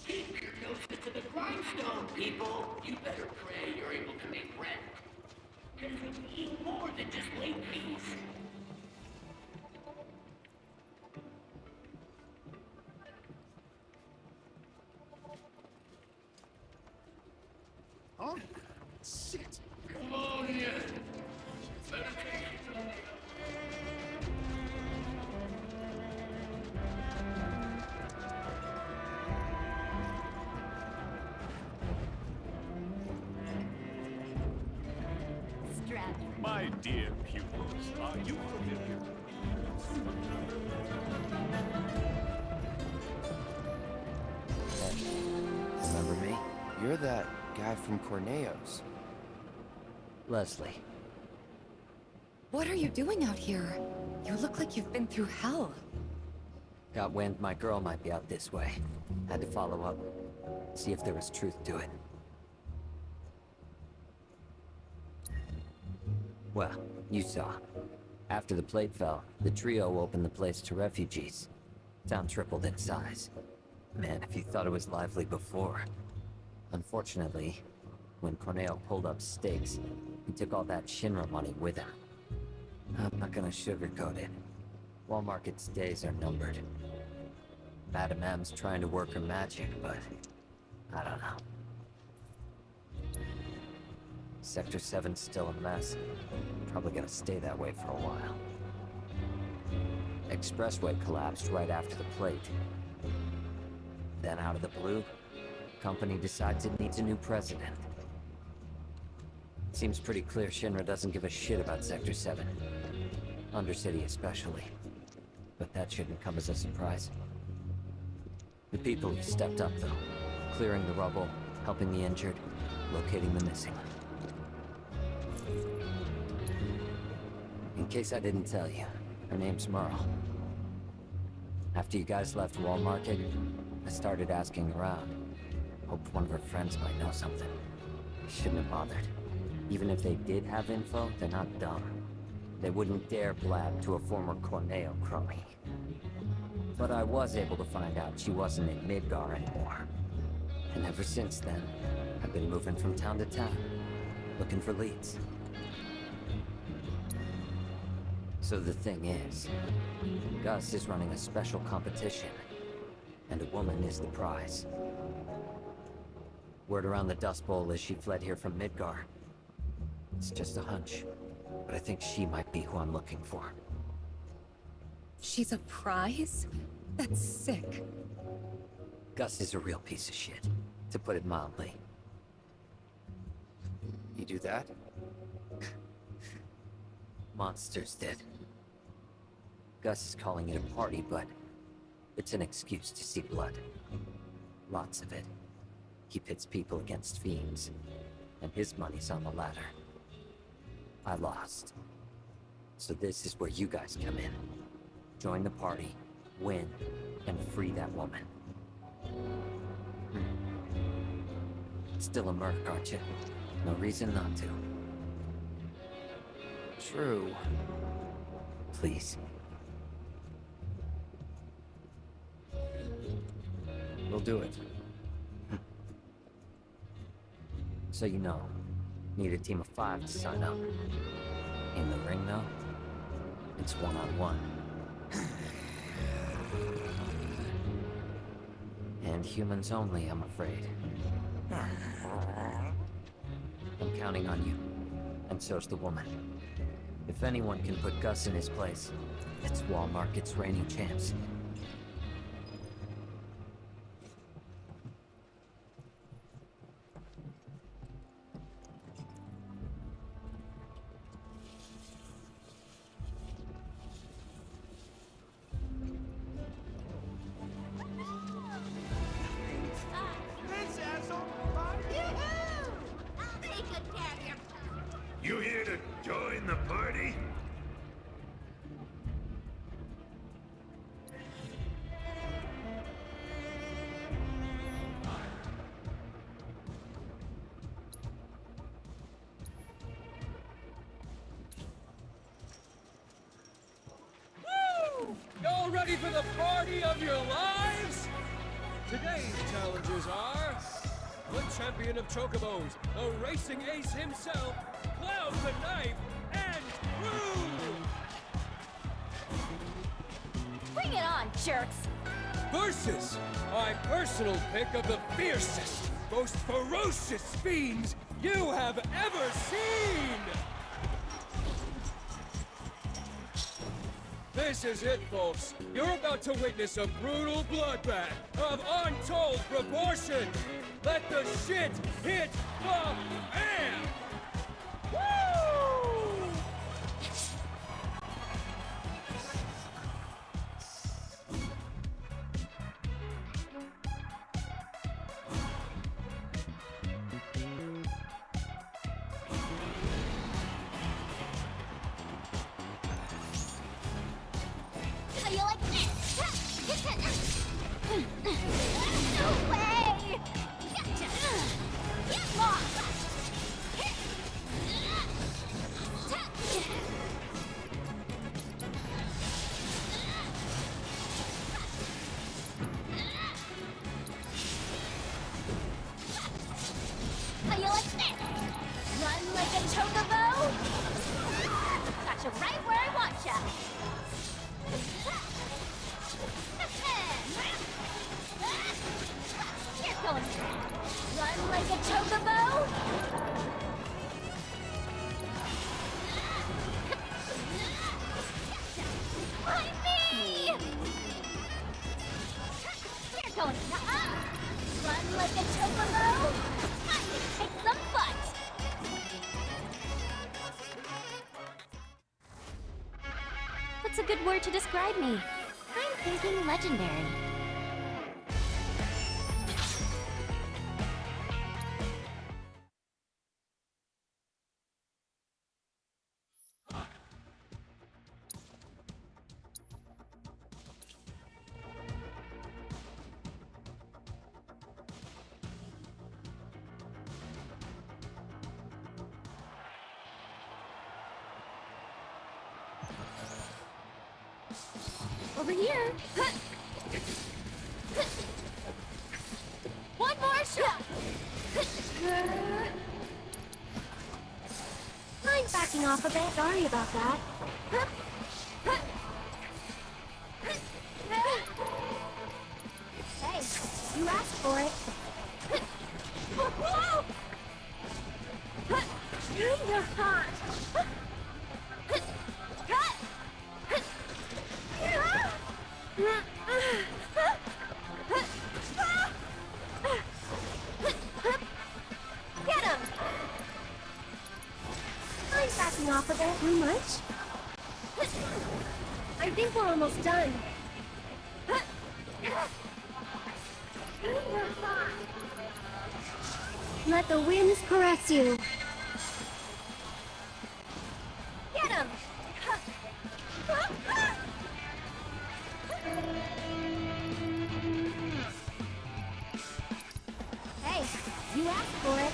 Keep your noses to the grindstone, people. You better pray you're able to make rent. Because we need more than just late fees. Huh? Shit. Come on in. Better take it. My dear pupils, are you familiar? Hey, remember me? You're that guy from Corneo's. Leslie. What are you doing out here? You look like you've been through hell. Got wind my girl might be out this way. Had to follow up, see if there was truth to it. Well, you saw. After the plate fell, the trio opened the place to refugees. Town tripled in size. Man, if you thought it was lively before. Unfortunately, when Corneo pulled up stakes, he took all that Shinra money with him. I'm not gonna sugarcoat it. Wall Market's days are numbered. Madame M's trying to work her magic, but I don't know. Sector 7's still a mess. Probably gonna stay that way for a while. Expressway collapsed right after the plate. Then out of the blue, company decides it needs a new president. Seems pretty clear Shinra doesn't give a shit about Sector 7. Undercity especially. But that shouldn't come as a surprise. The people have stepped up though. Clearing the rubble, helping the injured, locating the missing. In case I didn't tell you, her name's Merle. After you guys left Wall Market, I started asking around. Hoped one of her friends might know something. Shouldn't have bothered. Even if they did have info, they're not dumb. They wouldn't dare blab to a former Corneo crony. But I was able to find out she wasn't in Midgar anymore. And ever since then, I've been moving from town to town, looking for leads. So the thing is, Gus is running a special competition, and a woman is the prize. Word around the Dust Bowl is she fled here from Midgar. It's just a hunch, but I think she might be who I'm looking for. She's a prize? That's sick. Gus is a real piece of shit, to put it mildly. You do that? Monsters did. Gus is calling it a party, but it's an excuse to see blood. Lots of it. He pits people against fiends, and his money's on the ladder. I lost. So this is where you guys come in. Join the party, win, and free that woman. Still a merc, aren't you? No reason not to. True. Please. We'll do it. So you know, need a team of 5 to sign up. In the ring, though, it's one-on-one. And humans only, I'm afraid. I'm counting on you, and so's the woman. If anyone can put Gus in his place, it's Wall Market's reigning champs. You here to join the party? Woo! Y'all ready for the party of your lives? Today's challengers are the champion of chocobos, the racing ace himself, Cloud the Knife, and Crew! Bring it on, jerks! Versus my personal pick of the fiercest, most ferocious fiends you have ever seen! This is it, folks. You're about to witness a brutal bloodbath of untold proportion. Let the shit hit the fan! Woo! How you like this? No way! Gotcha! Get lost! How you like this? Run like a chocobo? Gotcha right where I want ya! You're going to run like a chocobo? Why me? You're going to run like a chocobo? I can kick some butt! What's a good word to describe me? I'm thinking legendary. Over here! One more shot! I'm backing off a bit. Sorry about that. Hey, you asked for it. You're hot. Get him! I'm backing off a bit. Too much? I think we're almost done. You're hot. Let the winds caress you. Get him! Hey, you asked for it.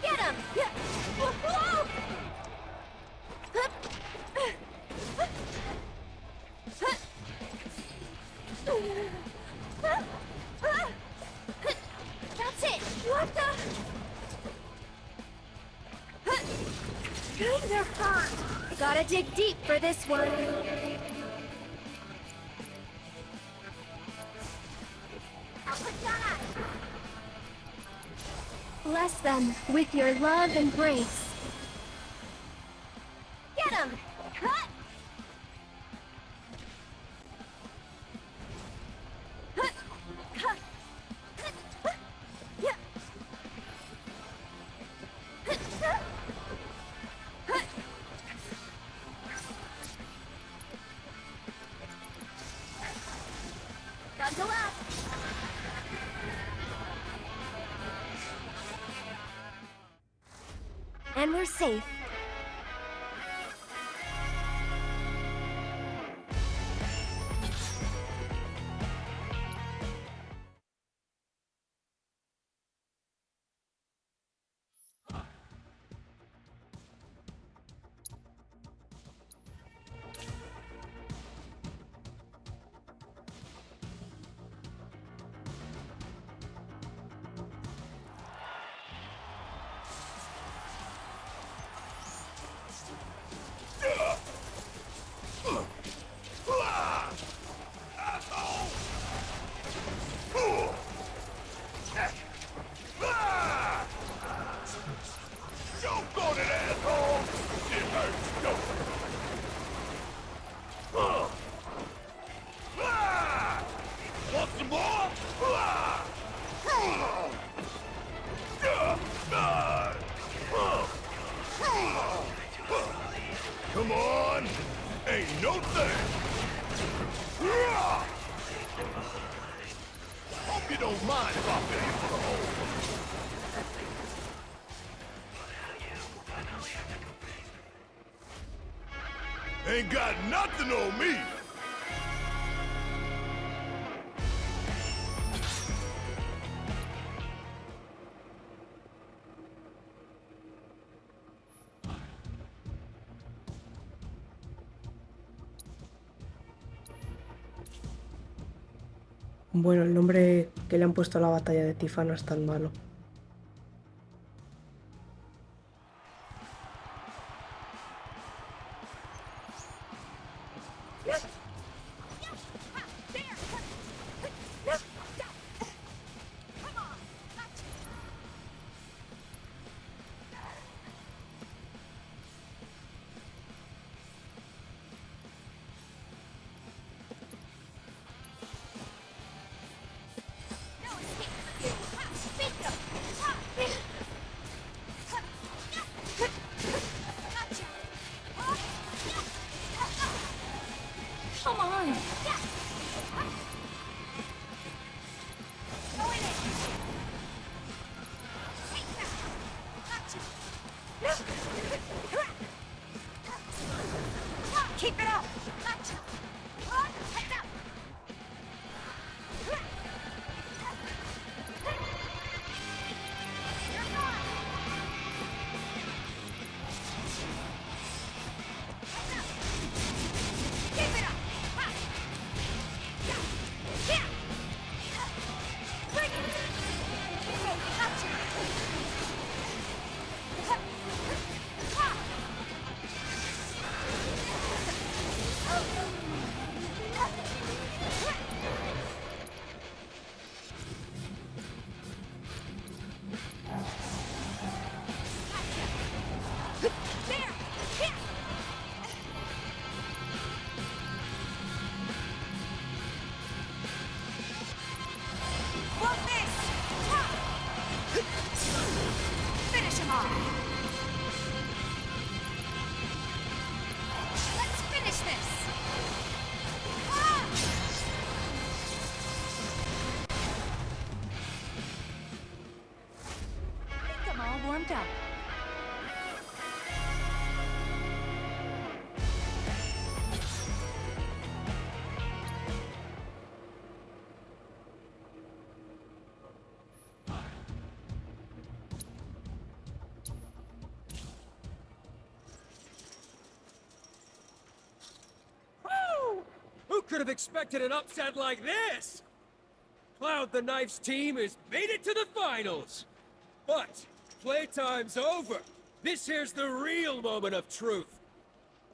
Get him! That's it! What the? They're hot. Gotta dig deep for this one. I'll put down Bless them with your love and grace. Get him! Cut! Buckle up! And we're safe. Come on! Ain't no thing! Hope you don't mind if I fill you for a hole. Ain't got nothing on me! Bueno, el nombre que le han puesto a la batalla de Tifa no es tan malo. Come on. Keep it up! Finish him off. Let's finish this. I think I'm all warmed up. Who could have expected an upset like this? Cloud the Knife's team has made it to the finals. But playtime's over. This here's the real moment of truth.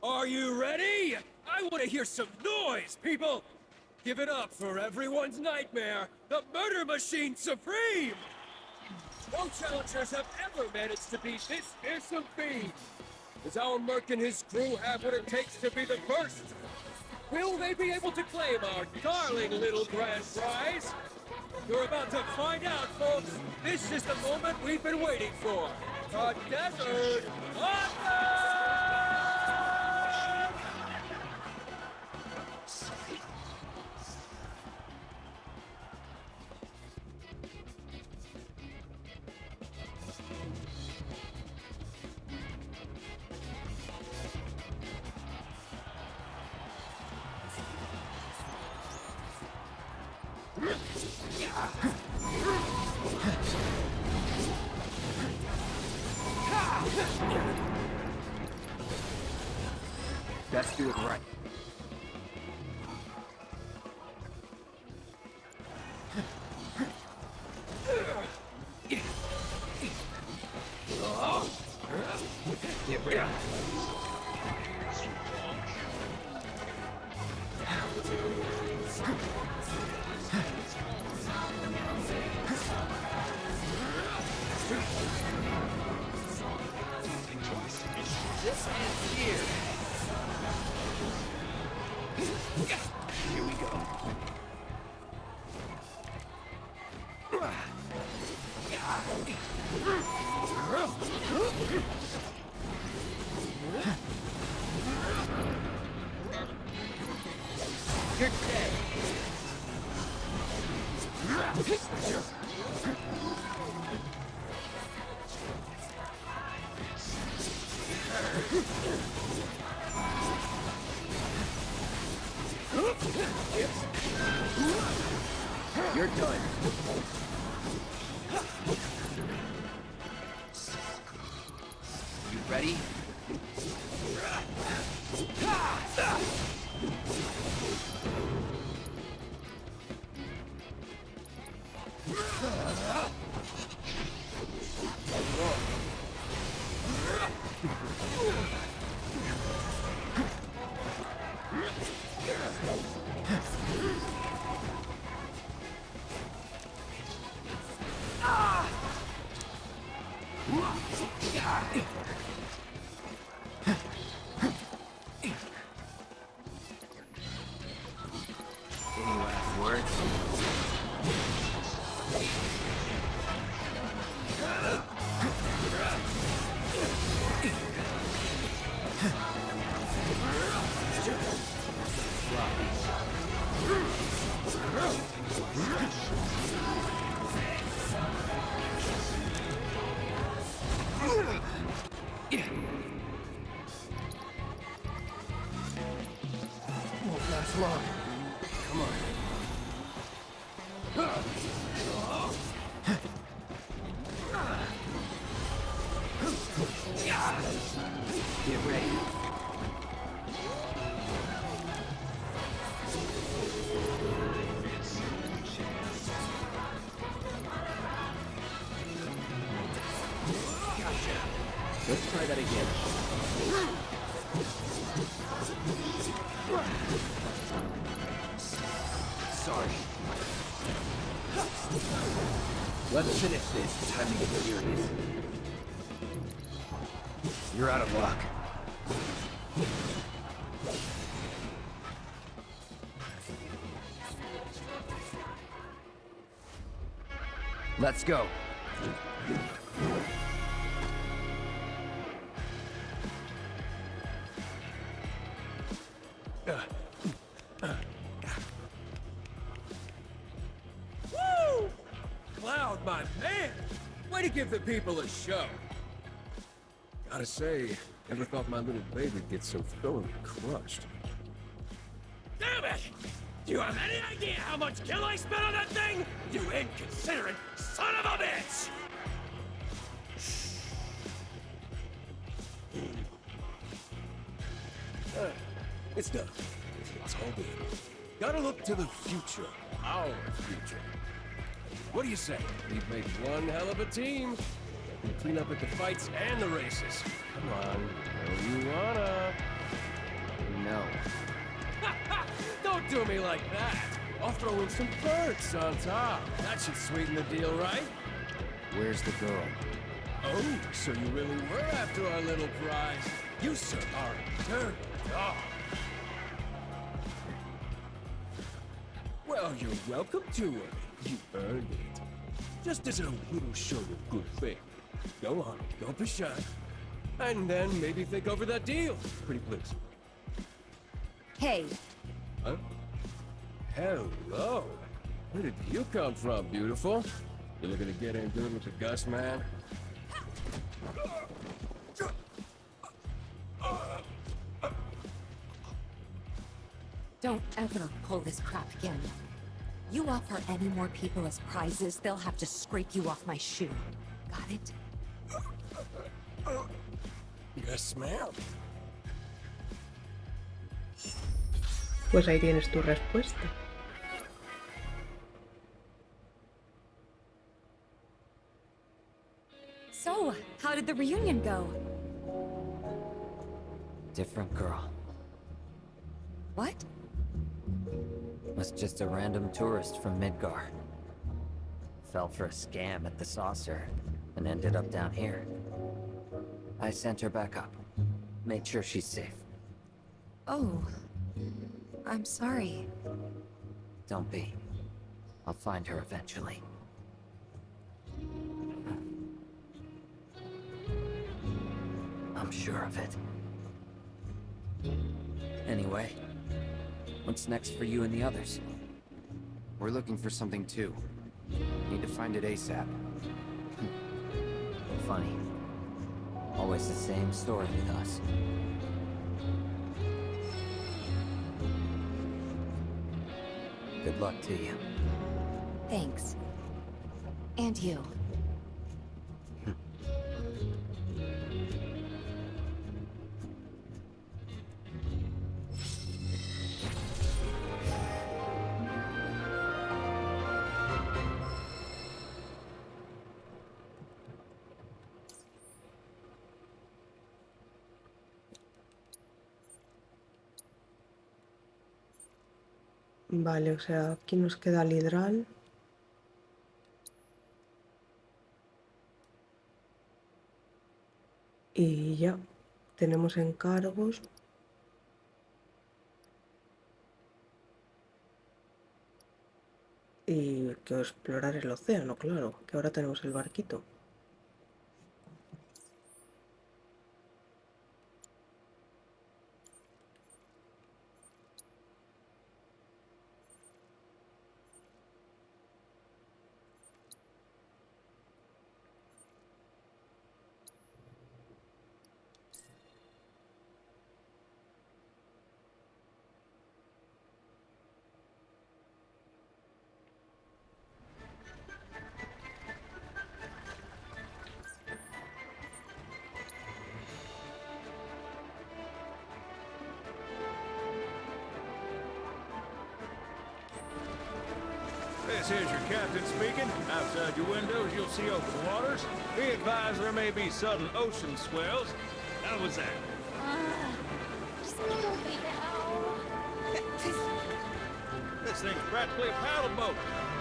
Are you ready? I want to hear some noise, people. Give it up for everyone's nightmare, the Murder Machine Supreme! No challengers have ever managed to beat this fearsome fiend. Does our merc and his crew have what it takes to be the first? Will they be able to claim our darling little grand prize? You're about to find out, folks. This is the moment we've been waiting for. The desert Thunder! Let's do it right. Get ready. This ends here. Here we go. You're dead. You're done. You ready? Any last words? Won't last long. Come on. Get ready. Gotcha. Let's try that again. Sorry. Let's finish this. Time to get serious. You're out of luck. Let's go. Woo! Cloud, my man! Way to give the people a show. Gotta say, never thought my little baby'd get so thoroughly crushed. Damn it! Do you have any idea how much kill I spent on that thing? You inconsiderate son of a bitch! It's done. It's all good. Gotta look to the future. Our future. What do you say? We've made one hell of a team. We clean up at the fights and the races. Come on. No, you wanna. No. Don't do me like that! I'll throw in some perks on top. That should sweeten the deal, right? Where's the girl? Oh, so you really were after our little prize. You, sir, are a dirty dog. Well, you're welcome to it. You earned it. Just as a little show of good faith. Go on, don't be shy. And then maybe think over that deal. Pretty please. Hey. Huh? Hello. Where did you come from, beautiful? You looking to get in good with the Gus man? Don't ever pull this crap again. You offer any more people as prizes, they'll have to scrape you off my shoe. Got it? Yes, ma'am. Pues ahí tienes tu respuesta. So, how did the reunion go? Different girl. What? Was just a random tourist from Midgar. Fell for a scam at the saucer and ended up down here. I sent her back up. Made sure she's safe. Oh. I'm sorry. Don't be. I'll find her eventually. I'm sure of it. Anyway, what's next for you and the others? We're looking for something too. Need to find it ASAP. Funny. Always the same story with us. Good luck to you. Thanks. And you. Vale, o sea, aquí nos queda Lidral. Y ya, tenemos encargos. Y que explorar el océano, claro, que ahora tenemos el barquito. This here's your captain speaking. Outside your windows, you'll see open waters. Be advised there may be sudden ocean swells. How was that? Just kill me now. This thing's practically a paddle boat,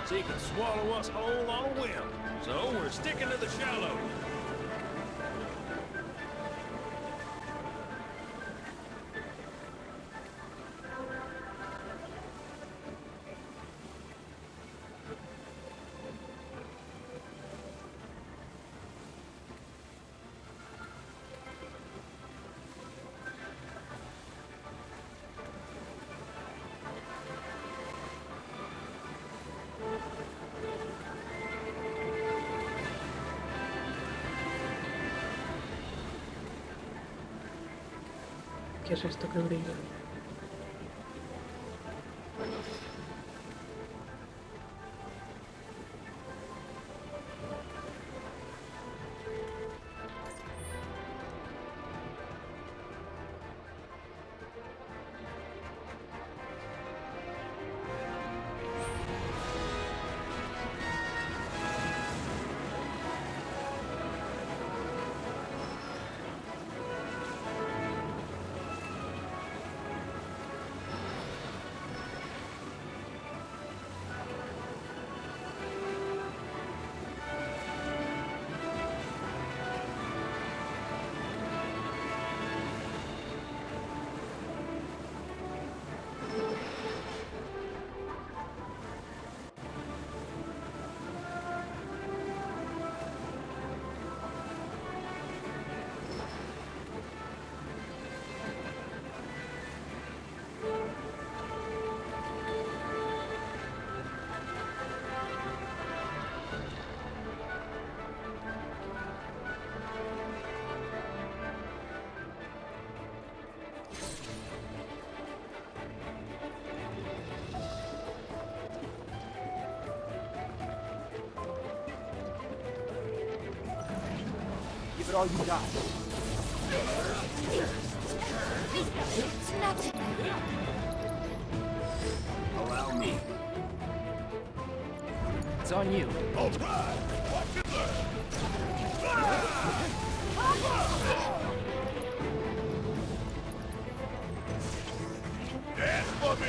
so you can swallow us whole on a whim. So we're sticking to the shallow. ¿Qué es esto que brilla? all you got. It's nothing. Allow me. It's on you. All right. Watch it learn. Dance for me.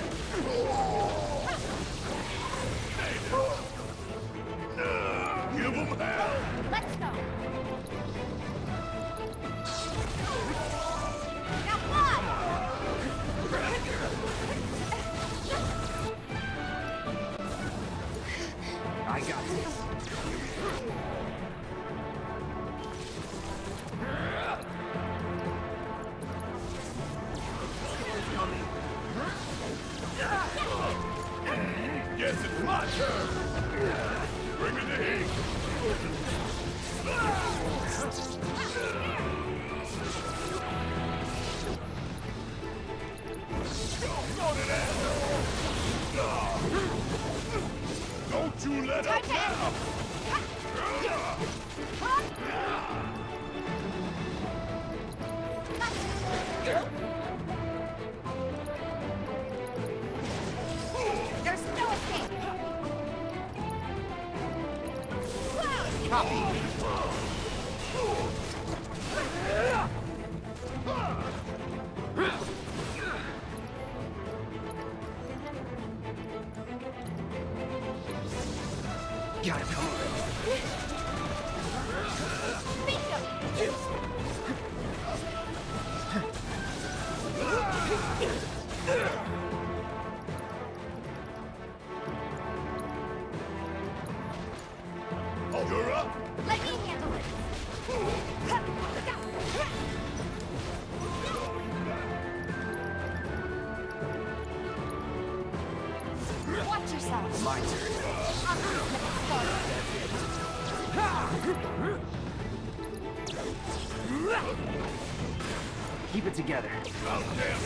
Give them hell. Let's go. I got this. Guess it's my turn. Bring me the heat. Don't you let up now! There's no escape. Copy. Got it. Oh, you're up. Let me handle it. Watch yourself. My turn. Keep it together. All set.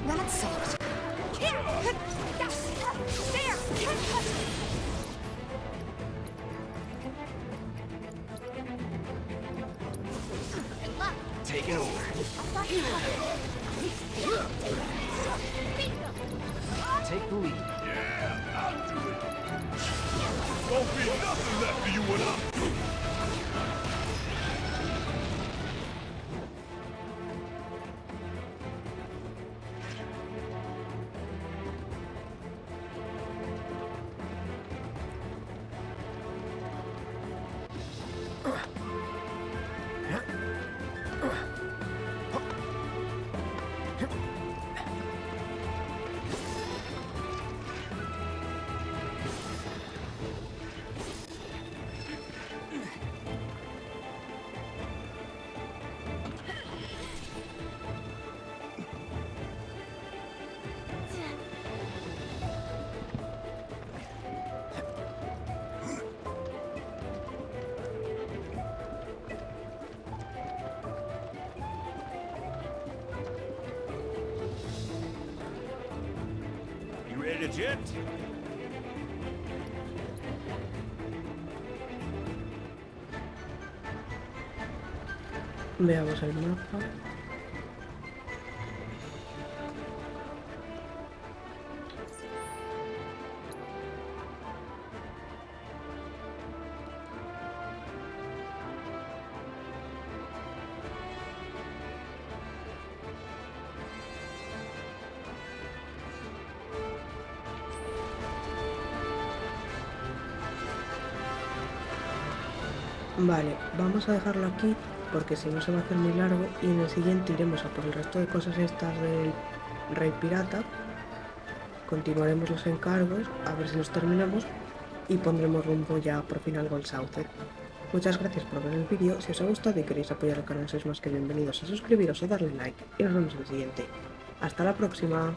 That sucked. There. Good luck. Take it over. Take the lead. Yeah, I'll do it. Won't be nothing left for you when I'm through. You ready to jet? Veamos el mapa. Vale, vamos a dejarlo aquí porque si no se va a hacer muy largo y en el siguiente iremos a por el resto de cosas estas del rey pirata. Continuaremos los encargos, a ver si los terminamos y pondremos rumbo ya por fin al Gold Saucer. Muchas gracias por ver el vídeo, si os ha gustado y queréis apoyar el canal sois más que bienvenidos a suscribiros o darle like y nos vemos en el siguiente. ¡Hasta la próxima!